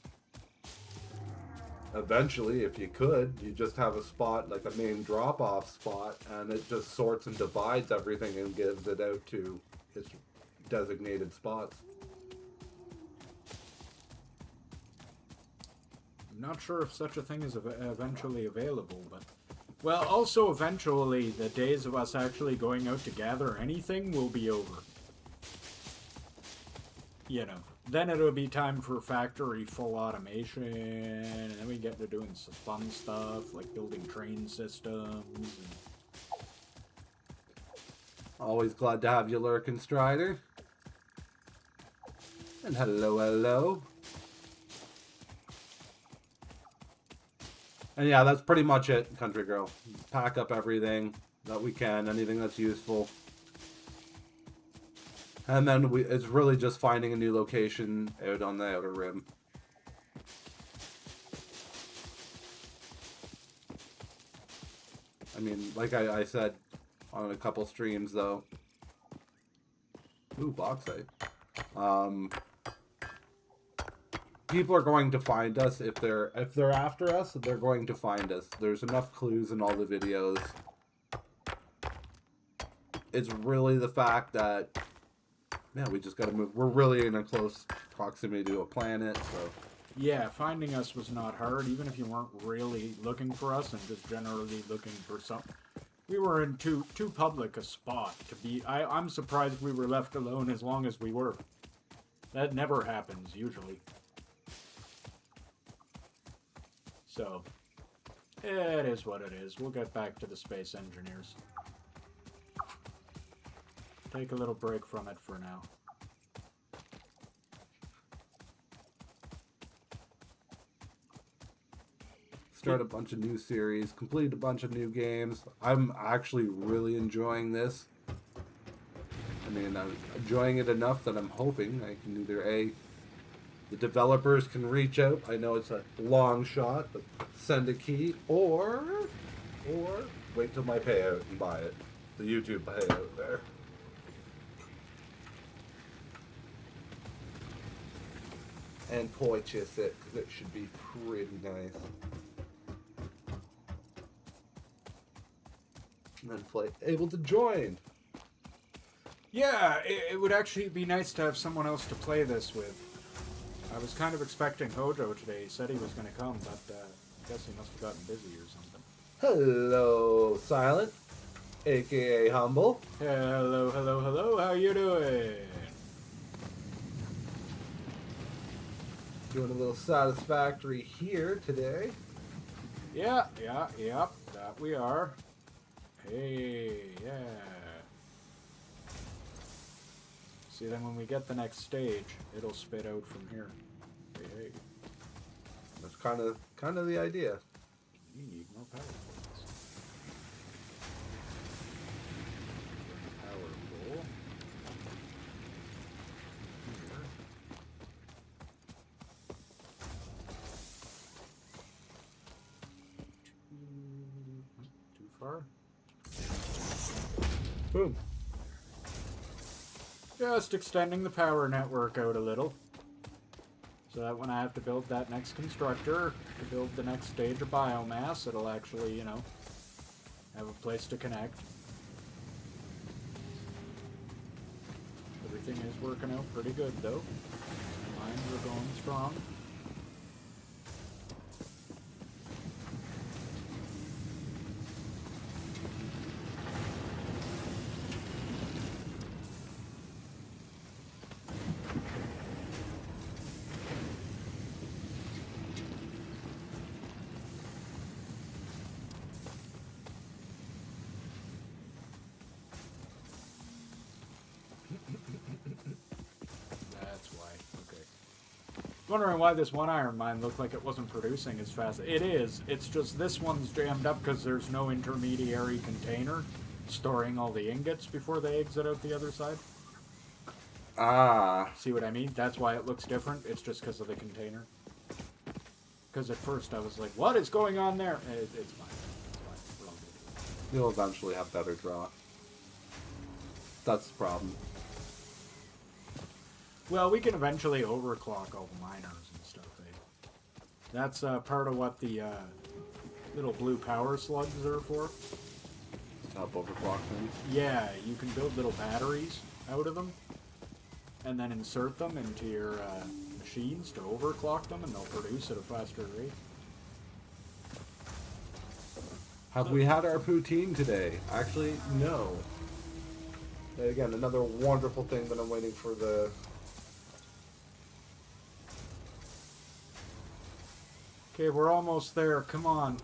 Eventually, if you could, you just have a spot, like a main drop-off spot, and it just sorts and divides everything and gives it out to its designated spots. I'm not sure if such a thing is eventually available, but... Well, also eventually, the days of us actually going out to gather anything will be over. You know, then it'll be time for factory full automation, and then we get to doing some fun stuff, like building train systems. And... Always glad to have you lurking, Strider. And hello, hello. And yeah, that's pretty much it, Country Girl. Pack up everything that we can, anything that's useful. And then it's really just finding a new location out on the Outer Rim. I mean, like I said on a couple streams, though. Ooh, bauxite. People are going to find us if they're after us. They're going to find us. There's enough clues in all the videos. It's really the fact that, yeah, we just got to move. We're really in a close proximity to a planet, so. Yeah, finding us was not hard, even if you weren't really looking for us and just generally looking for something. We were in too public a spot to be. I'm surprised we were left alone as long as we were. That never happens, usually. So, it is what it is. We'll get back to the space engineers. Take a little break from it for now. Start a bunch of new series, complete a bunch of new games. I'm actually really enjoying this. I mean, I'm enjoying it enough that I'm hoping I can either the developers can reach out. I know it's a long shot, but send a key, or wait till my payout and buy it. The YouTube payout there. And purchase it, because it should be pretty nice. And then able to join. Yeah, it would actually be nice to have someone else to play this with. I was kind of expecting Hojo today. He said he was going to come, but I guess he must have gotten busy or something. Hello, Silent, aka Humble. Hello, hello, hello. How you doing? Doing a little Satisfactory here today. Yeah, that we are. Hey, yeah. See, then when we get the next stage, it'll spit out from here. Hey. That's kind of the idea. You need more power points. Power pole. Here. Too far? Boom. Just extending the power network out a little. So that when I have to build that next constructor, to build the next stage of biomass, it'll actually, you know, have a place to connect. Everything is working out pretty good, though. Mines are going strong. Wondering why this one iron mine looked like it wasn't producing as fast. It is. It's just this one's jammed up because there's no intermediary container storing all the ingots before they exit out the other side. Ah. See what I mean? That's why it looks different. It's just because of the container. Because at first I was like, what is going on there? It's fine. It's fine. We're all good. You'll eventually have better draw. That's the problem. Well, we can eventually overclock all the miners and stuff, eh? That's part of what the little blue power slugs are for. To help overclock things. Yeah, you can build little batteries out of them, and then insert them into your machines to overclock them, and they'll produce at a faster rate. Have we had our poutine today? Actually, no. And again, another wonderful thing that I'm waiting for the... Okay, we're almost there. Come on.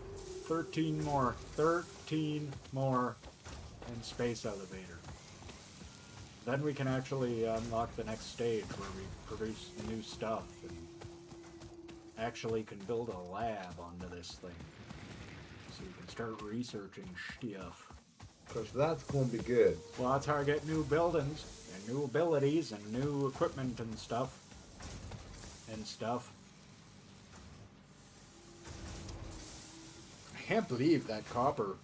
13 more. 13 more. And space elevator. Then we can actually unlock the next stage where we produce new stuff and actually can build a lab onto this thing. So we can start researching stuff. Because that's going to be good. Well, that's how I get new buildings and new abilities and new equipment and stuff. I can't believe that copper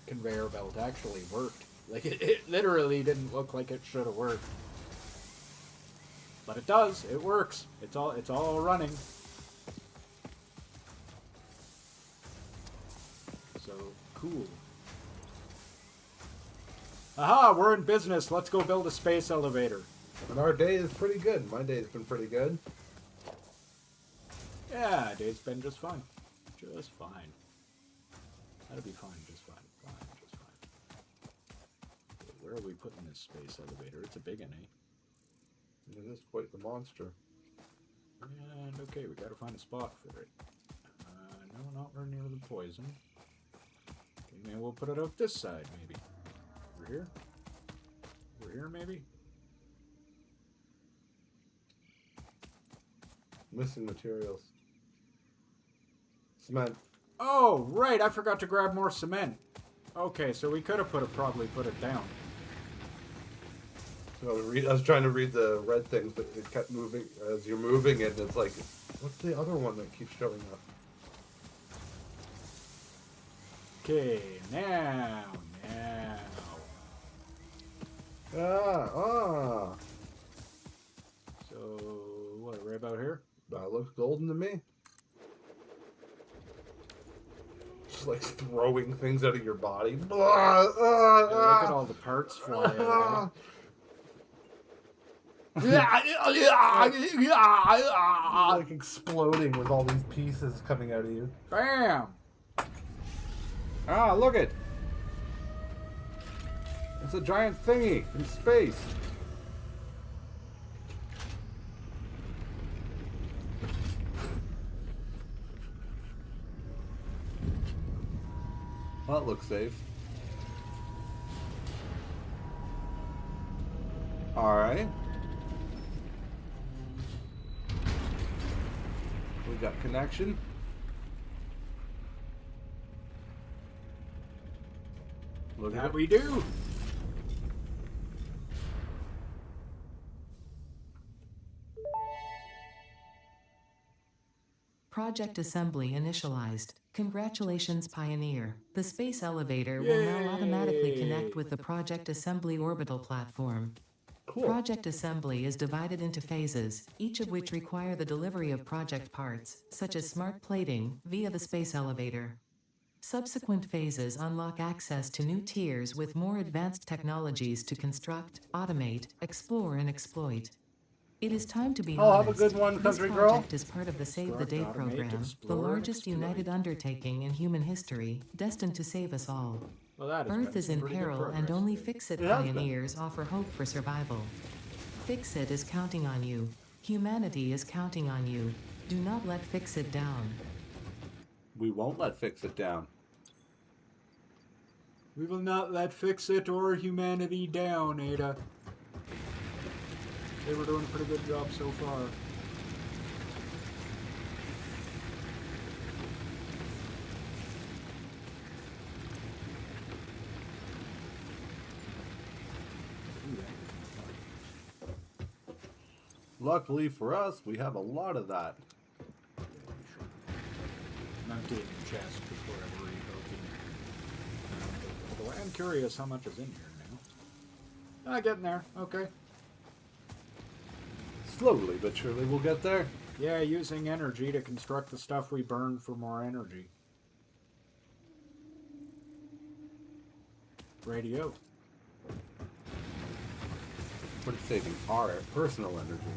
conveyor belt actually worked. Like, it literally didn't look like it should have worked. But it does. It works. It's all running. So, cool. Aha, we're in business. Let's go build a space elevator. And our day is pretty good. My day's been pretty good. Yeah, day's been just fine. Just fine. That'll be fine, just fine. Just fine. Okay, where are we putting this space elevator? It's a big one, eh? It is quite the monster. And okay, we gotta find a spot for it. No, not near the poison. Okay, maybe we'll put it out this side, maybe. Over here? Over here, maybe? Missing materials. Cement. Oh, right, I forgot to grab more cement. Okay, so we could have probably put it down. So I was trying to read the red things, but it kept moving as you're moving it. It's like, what's the other one that keeps showing up? Okay, now. So, what, right about here? That looks golden to me. Just like throwing things out of your body. Yeah, look at all the parts flying out. Like exploding with all these pieces coming out of you. Bam! Ah, look it! It's a giant thingy in space. Well, that looks safe. Alright. We got connection. Look at That it. we do! Project assembly initialized. Congratulations, Pioneer. The space elevator will now automatically connect with the Project Assembly orbital platform. Cool. Project assembly is divided into phases, each of which require the delivery of project parts, such as smart plating, via the space elevator. Subsequent phases unlock access to new tiers with more advanced technologies to construct, automate, explore, and exploit. It is time to be Oh, have honest. a good one, This country girl. project is part of the Save the Day Construct, automate, program, the explore, and largest exploit. united undertaking in human history, destined to save us all. Well, that has Earth been is some in pretty good peril, and progress only today. Fix-It It has been. pioneers offer hope for survival. Fix-It is counting on you. Humanity is counting on you. Do not let Fix-It down. We won't let Fix-It down. We will not let Fix-It or humanity down, Ada. They were doing a pretty good job so far. Luckily for us, we have a lot of that. Not getting chest before I revoking. Although I am curious how much is in here now. Ah, getting there. Okay. Slowly but surely we'll get there. Yeah, using energy to construct the stuff we burn for more energy. Radio. We're saving our personal energy.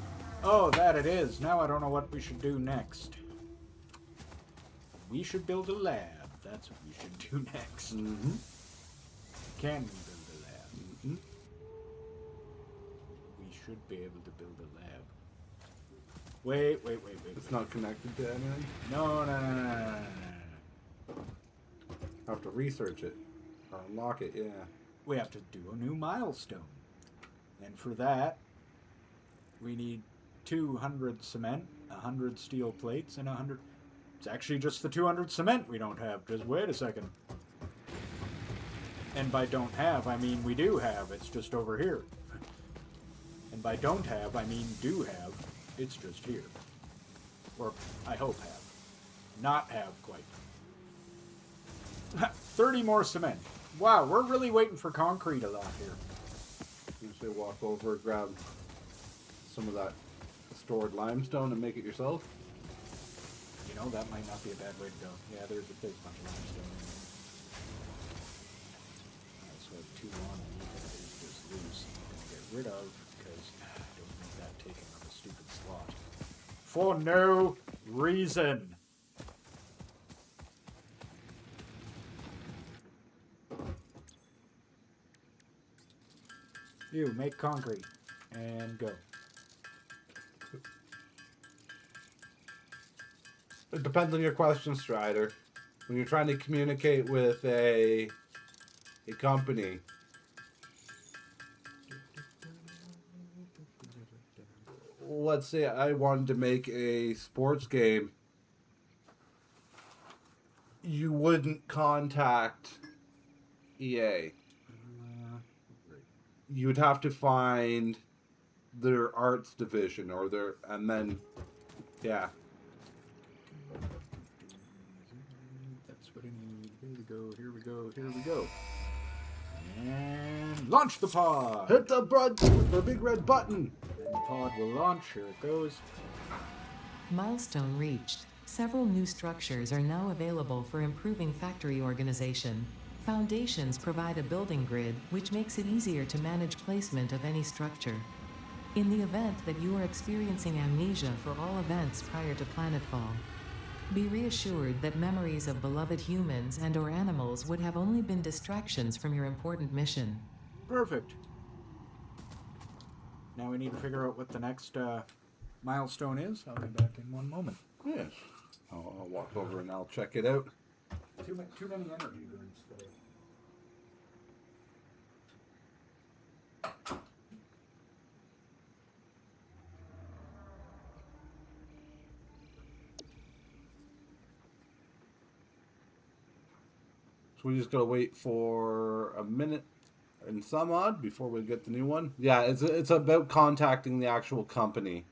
Oh, that it is. Now I don't know what we should do next. We should build a lab. That's what we should do next. Mm-hmm. Can we build a lab? Mm-hmm. We should be able to build a lab. Wait. It's not connected to anything. No. I have to research it. Or unlock it, yeah. We have to do a new milestone. And for that, we need 200 cement, 100 steel plates, and 100... It's actually just the 200 cement we don't have. Just wait a second. And by don't have, I mean we do have. It's just over here. And by don't have, I mean do have. It's just here. Or I hope have. Not have quite. 30 more cement. Wow, we're really waiting for concrete a lot here. You say walk over, grab some of that stored limestone and make it yourself? You know, that might not be a bad way to go. Yeah, there's a big bunch of limestone in there. Alright, so I have 2 on and that is just loose. I'm going to get rid of, because I don't need that taking up a stupid slot. For no reason. You make concrete and go. It depends on your question, Strider. When you're trying to communicate with a company, let's say I wanted to make a sports game, you wouldn't contact EA. You would have to find their arts division or their, and then, yeah. That's what I need. Here we go, here we go, here we go. And launch the pod! Hit the big red button! And the pod will launch. Here it goes. Milestone reached. Several new structures are now available for improving factory organization. Foundations provide a building grid, which makes it easier to manage placement of any structure. In the event that you are experiencing amnesia for all events prior to planetfall, be reassured that memories of beloved humans and/or animals would have only been distractions from your important mission. Perfect. Now we need to figure out what the next milestone is. I'll be back in one moment. Yes. I'll walk over and I'll check it out. Too many energy drinks today. So we just gotta wait for a minute and some odd before we get the new one. Yeah, it's about contacting the actual company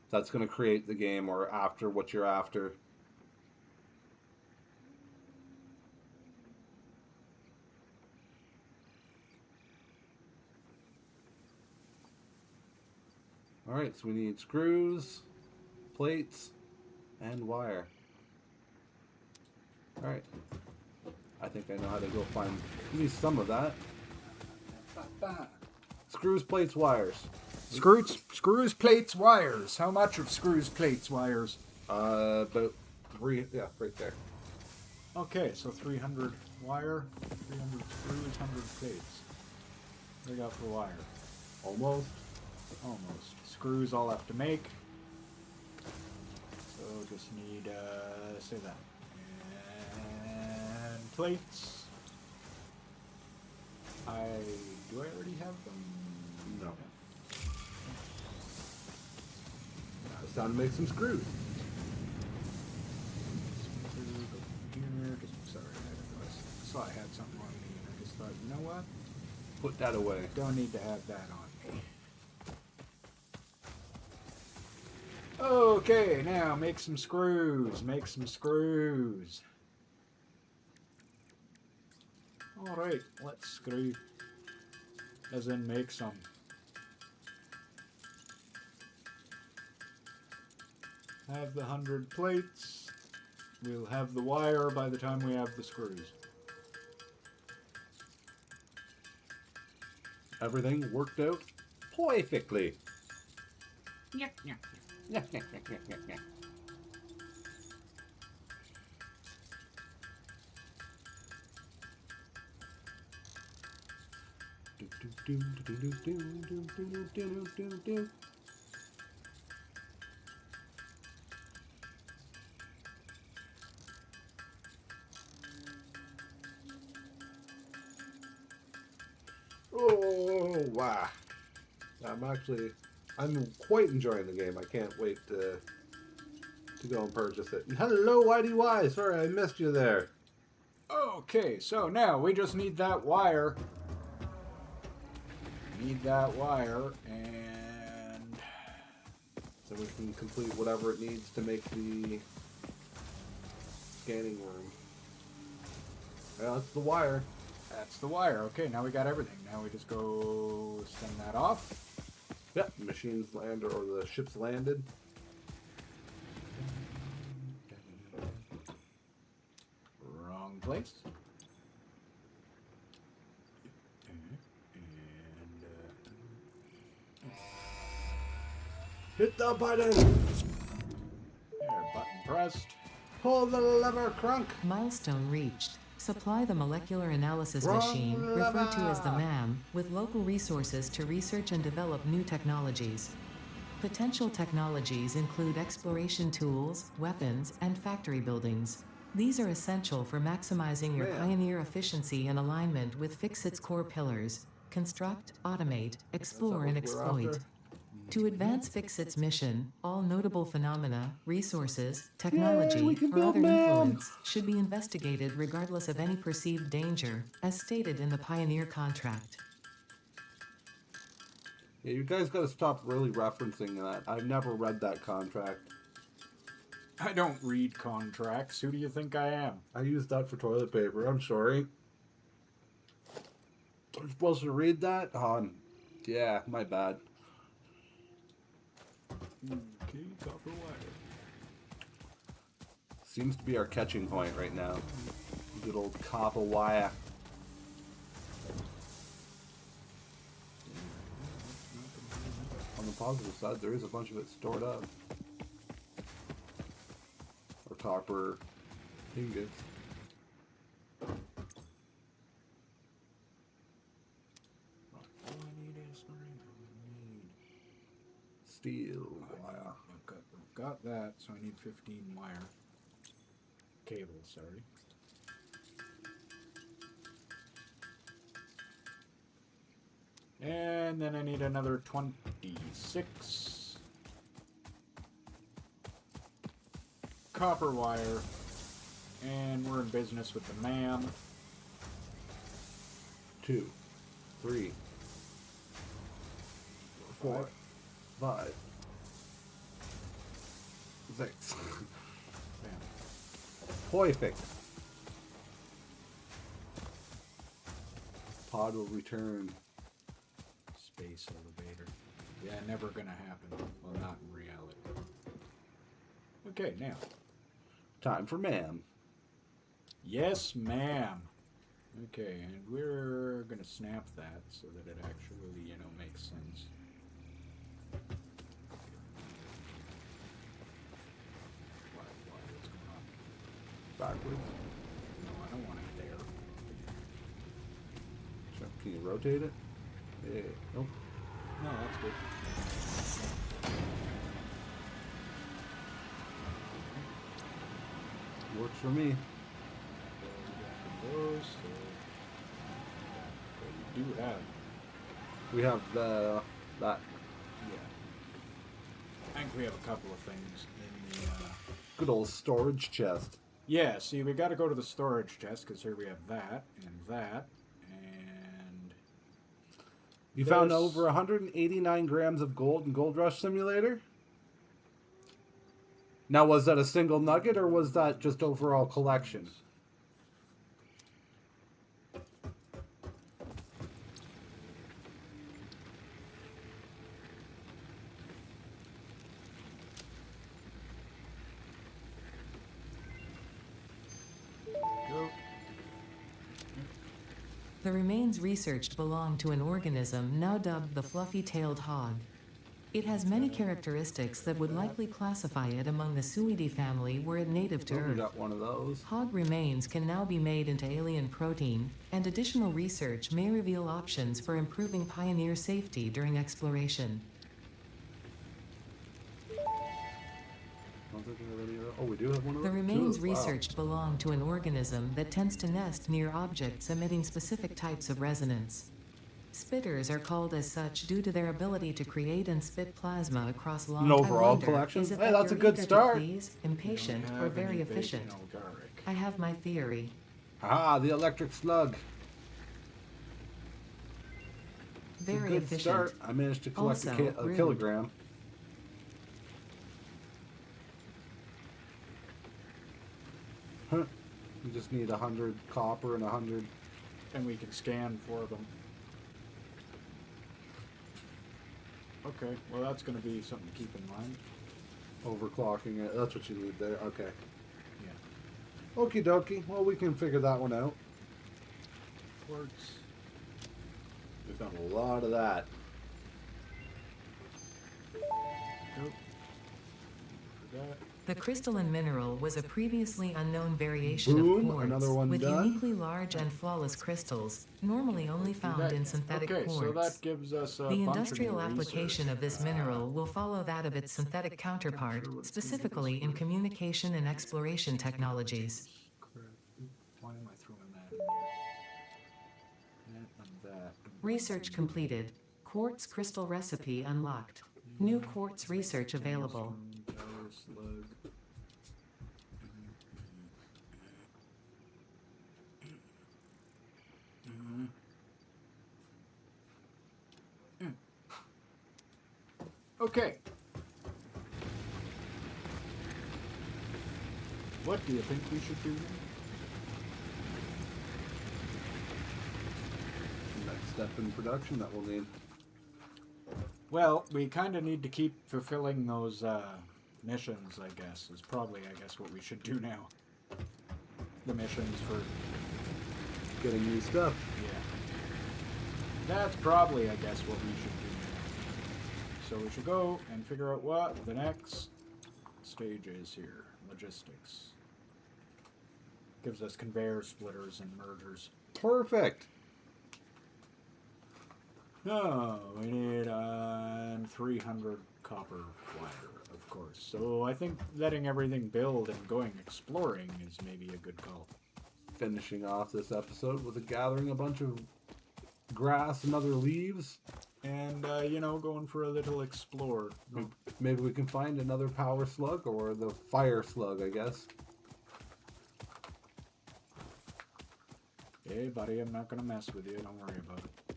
that's gonna create the game or after what you're after. Alright, so we need screws, plates, and wire. Alright. I think I know how to go find at least some of that. Screws, plates, wires. Screws, plates, wires. How much of screws, plates, wires? About 3, yeah, right there. Okay, so 300 wire, 300 screws, 100 plates. What do we got for wire? Almost. Screws I'll have to make. So just need, say that. And plates. Do I already have them? No. Now it's time to make some screws. Here, sorry, I saw I had something on me and I just thought, you know what? Put that away. Don't need to have that on me. Okay, now make some screws. Make some screws. Alright, let's screw. As in make some. Have the 100 plates. We'll have the wire by the time we have the screws. Everything worked out perfectly. Yeah, yeah. Yeah. Oh, wow. I'm quite enjoying the game. I can't wait to go and purchase it. And hello, YDY. Sorry, I missed you there. Okay, so now we just need that wire. Need that wire, and So we can complete whatever it needs to make the scanning room. Yeah, that's the wire. that's the wire. Okay, now we got everything. Now we just go send that off. Yep, the machines landed, or the ship's landed. Wrong place. Hit the button! There, button pressed. Pull the lever, Crunk! Milestone reached. Supply the molecular analysis Wrong machine, referred to as the lever. MAM, with local resources to research and develop new technologies. Potential technologies include exploration tools, weapons, and factory buildings. These are essential for maximizing your Man. Pioneer efficiency and alignment with Fixit's core pillars: construct, automate, explore, and what we're exploit. after. To advance Fixit's mission, all notable phenomena, resources, technology, we can or build other MAM. influence should be investigated regardless of any perceived danger, as stated in the Pioneer contract. Yeah, you guys gotta stop really referencing that. I've never read that contract. I don't read contracts. Who do you think I am? I used that for toilet paper. I'm sorry. I'm supposed to read that? Yeah, my bad. Okay, copper wire. Seems to be our catching point right now. Good old copper wire. On the positive side, there is a bunch of it stored up. Or copper ingots. All I need is Steel wire. I've got that, so I need 15 wire. Cable, sorry. And then I need another 26 copper wire. And we're in business with the MAM. 2, 3, 4, 5, 6. Perfect. Pod will return. Space elevator. Yeah, never gonna happen. Well, not in reality. Okay, now. Time for ma'am. Yes, ma'am. Okay, and we're gonna snap that so that it actually, makes sense. What's going on? Backwards. No, I don't want it there. So, can you rotate it? Yeah. Nope. No, that's good. Works for me. Those, so we do have. We have that. Yeah. I think we have a couple of things in the. Good old storage chest. Yeah, see, we got to go to the storage chest because here we have that and that and. You found this. over 189 grams of gold in Gold Rush Simulator? Now, was that a single nugget or was that just overall collection? Go. The remains researched belong to an organism now dubbed the fluffy-tailed hog. It has many characteristics that would likely classify it among the Suidae family were it native to Oh, we Earth. got one of those. Hog remains can now be made into alien protein, and additional research may reveal options for improving Pioneer safety during exploration. Oh, we do have one of The those? remains Wow. researched belong to an organism that tends to nest near objects emitting specific types of resonance. Spitters are called as such due to their ability to create and spit plasma across long An time. overall Wonder, collection? is it Hey, that that's a you're good eager to start. please, impatient, Don't or have very any efficient? bacon Algaric. I have my theory. Ah, the electric slug. It's a Very good efficient. start. I managed to collect Also, a rude. kilogram. Huh. We just need 100 copper and 100. And we can scan for them. Okay, well that's going to be something to keep in mind. Overclocking it. That's what you need there. Okay. Yeah. Okie dokie. Well, we can figure that one out. Quartz. We've got a lot of that. Nope. For that. The crystalline mineral was a previously unknown variation Boom, of quartz another one with done. uniquely large and flawless crystals, normally only found in synthetic Okay, quartz. so that gives us a The bunch industrial of new application research. of this mineral will follow that of its synthetic counterpart, specifically in communication and exploration technologies. Crap. Why am I throwing that in there? That and that. Research completed. Quartz crystal recipe unlocked. New quartz research available. Power slug. Okay. What do you think we should do now? Next step in production that we'll need. Well, we kind of need to keep fulfilling those missions, I guess, is probably, what we should do now. The missions for... Getting new stuff. Yeah. That's probably, what we should do now. So we should go and figure out what the next stage is here. Logistics. Gives us conveyor splitters and mergers. Perfect. Oh, we need 300 copper wire, of course. So I think letting everything build and going exploring is maybe a good call. Finishing off this episode with gathering a bunch of grass and other leaves. And, going for a little explore. Maybe we can find another power slug or the fire slug, I guess. Hey, buddy, I'm not going to mess with you. Don't worry about it.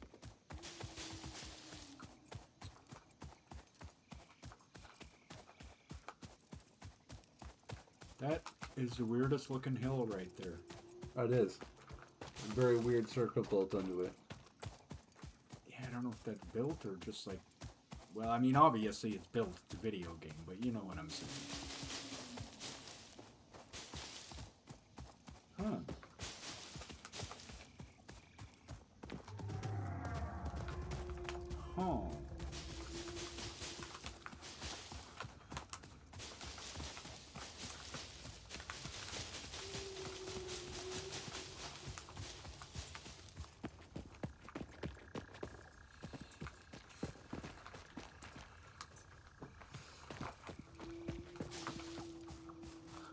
That is the weirdest looking hill right there. That is. A very weird circle built onto it. Yeah, I don't know if that's built or just like... Well, I mean, obviously it's built. It's a video game, but you know what I'm saying. Huh. Huh.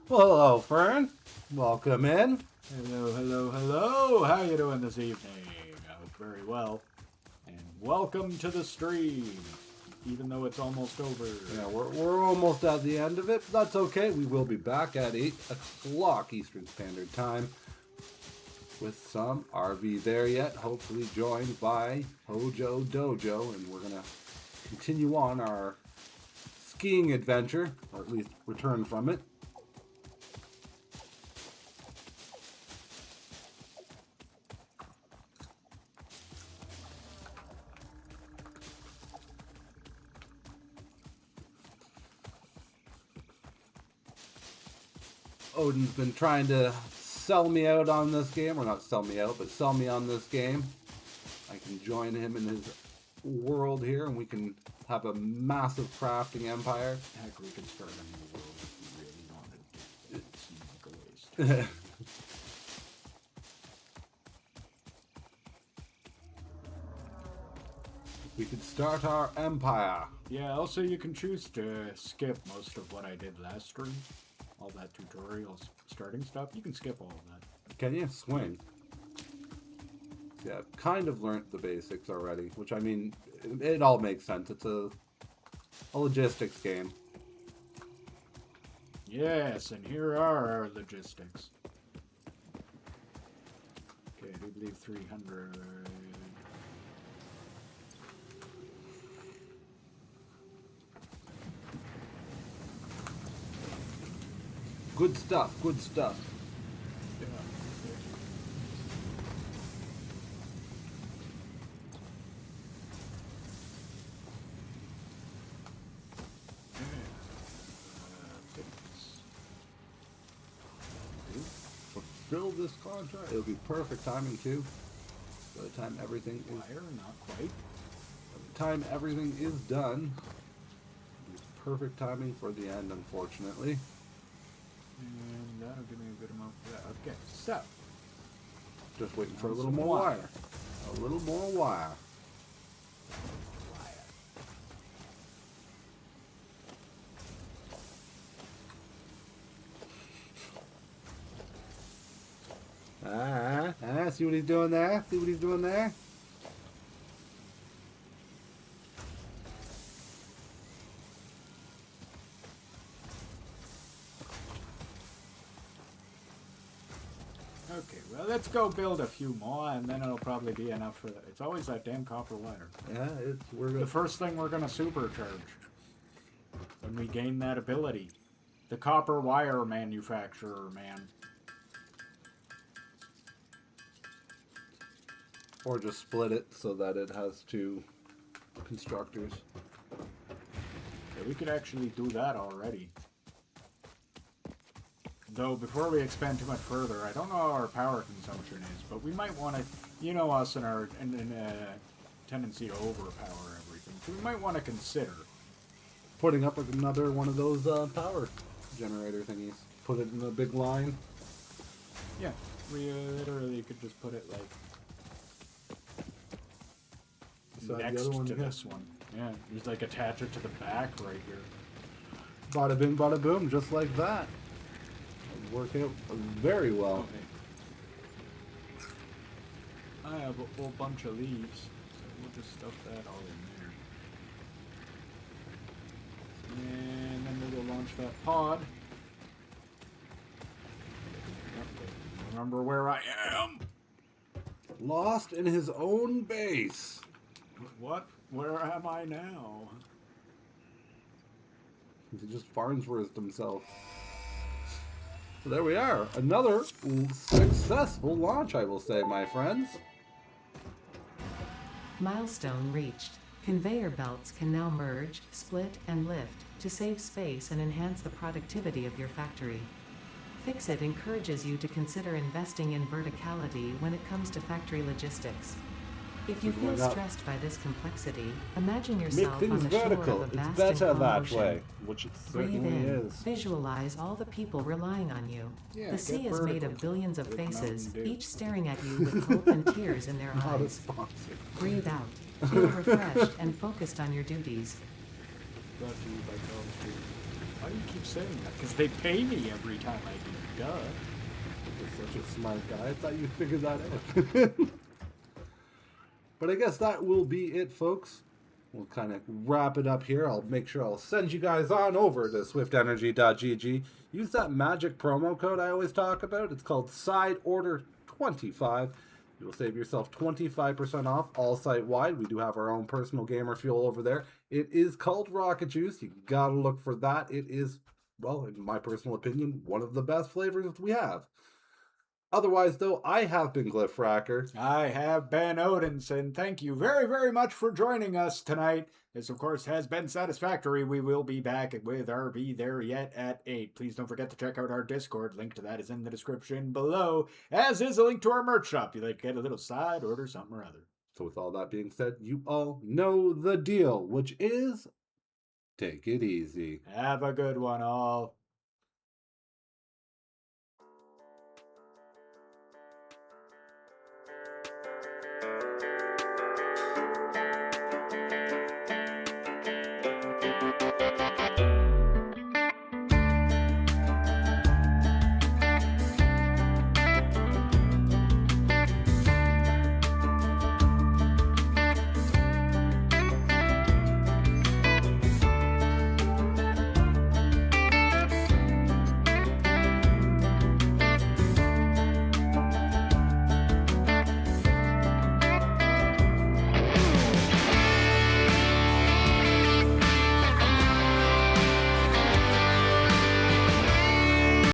Well, hello, Fern. Welcome in. Hello, hello, hello. How you doing this evening? I hope very well. And welcome to the stream, even though it's almost over. Yeah, we're almost at the end of it, but that's okay. We will be back at 8 o'clock Eastern Standard Time with some RV there yet, hopefully joined by Hojo Dojo, and we're going to continue on our skiing adventure, or at least return from it. Odin's been trying to sell me out on this game, or not sell me out, but sell me on this game. I can join him in his world here, and we can have a massive crafting empire. Heck, we could start a new world if we really wanted to. It seems like a waste. We could start our empire. Yeah, also you can choose to skip most of what I did last stream. All that tutorial starting stuff. You can skip all of that. Can you swing? Yeah, I've kind of learned the basics already, which I mean, it all makes sense. It's a logistics game. Yes, and here are our logistics. Okay, I do believe 300. Good stuff, good stuff. Yeah. Fulfill this contract. It'll be perfect timing too. By the time everything is Wire, not quite. time everything is done. It's perfect timing for the end, unfortunately. And that'll give me a good amount for that. Okay, so. Just waiting for a Some little more wire. wire. A little more wire. See what he's doing there? See what he's doing there? Okay, well, let's go build a few more, and then it'll probably be enough for that. It's always that damn copper wire. Yeah, we're The good. first thing we're going to supercharge when we gain that ability. The copper wire manufacturer, man. Or just split it so that it has two constructors. Yeah, we could actually do that already. Though, before we expand too much further, I don't know how our power consumption is, but we might want to, you know us and our tendency to overpower everything, so we might want to consider. Putting up another one of those power generator thingies. Put it in a big line. Yeah, we literally could just put it like Beside the next other one, to yeah. this one. Yeah, just like attach it to the back right here. Bada bing, bada boom, just like that. Working out very well. Okay. I have a whole bunch of leaves, so we'll just stuff that all in there. And then we'll launch that pod. Remember where I am? Lost in his own base. What? Where am I now? He just Farnsworth himself. So there we are. Another successful launch, I will say, my friends. Milestone reached. Conveyor belts can now merge, split, and lift to save space and enhance the productivity of your factory. Fixit encourages you to consider investing in verticality when it comes to factory logistics. If you feel stressed by this complexity, imagine Make yourself on things the shore vertical. of a It's vast better and calm that ocean. way, which it Breathe certainly in. is. Visualize all the people relying on you. Yeah, the get sea is made vertical. of billions of With faces, Mountain Dew. each staring at you with hope and tears in their Not a eyes. sponsor. Breathe out. Feel refreshed and focused on your duties. Brought to you by College Student. Why do you keep saying that? Because they pay me every time I do. Duh. You're such a smart guy. I thought you figured that out. But I guess that will be it, folks. We'll kind of wrap it up here. I'll make sure I'll send you guys on over to swiftenergy.gg. Use that magic promo code I always talk about. It's called SideOrder25. You will save yourself 25% off all site-wide. We do have our own personal gamer fuel over there. It is called Rocket Juice. You gotta look for that. It is, well, in my personal opinion, one of the best flavors we have. Otherwise, though, I have been Glyph Fracker. I have been Odinson. Thank you very, very much for joining us tonight. This, of course, has been Satisfactory. We will be back with our Be There Yet at 8. Please don't forget to check out our Discord. Link to that is in the description below, as is a link to our merch shop. You'd like to get a little side order, something or other. So with all that being said, you all know the deal, which is take it easy. Have a good one, all.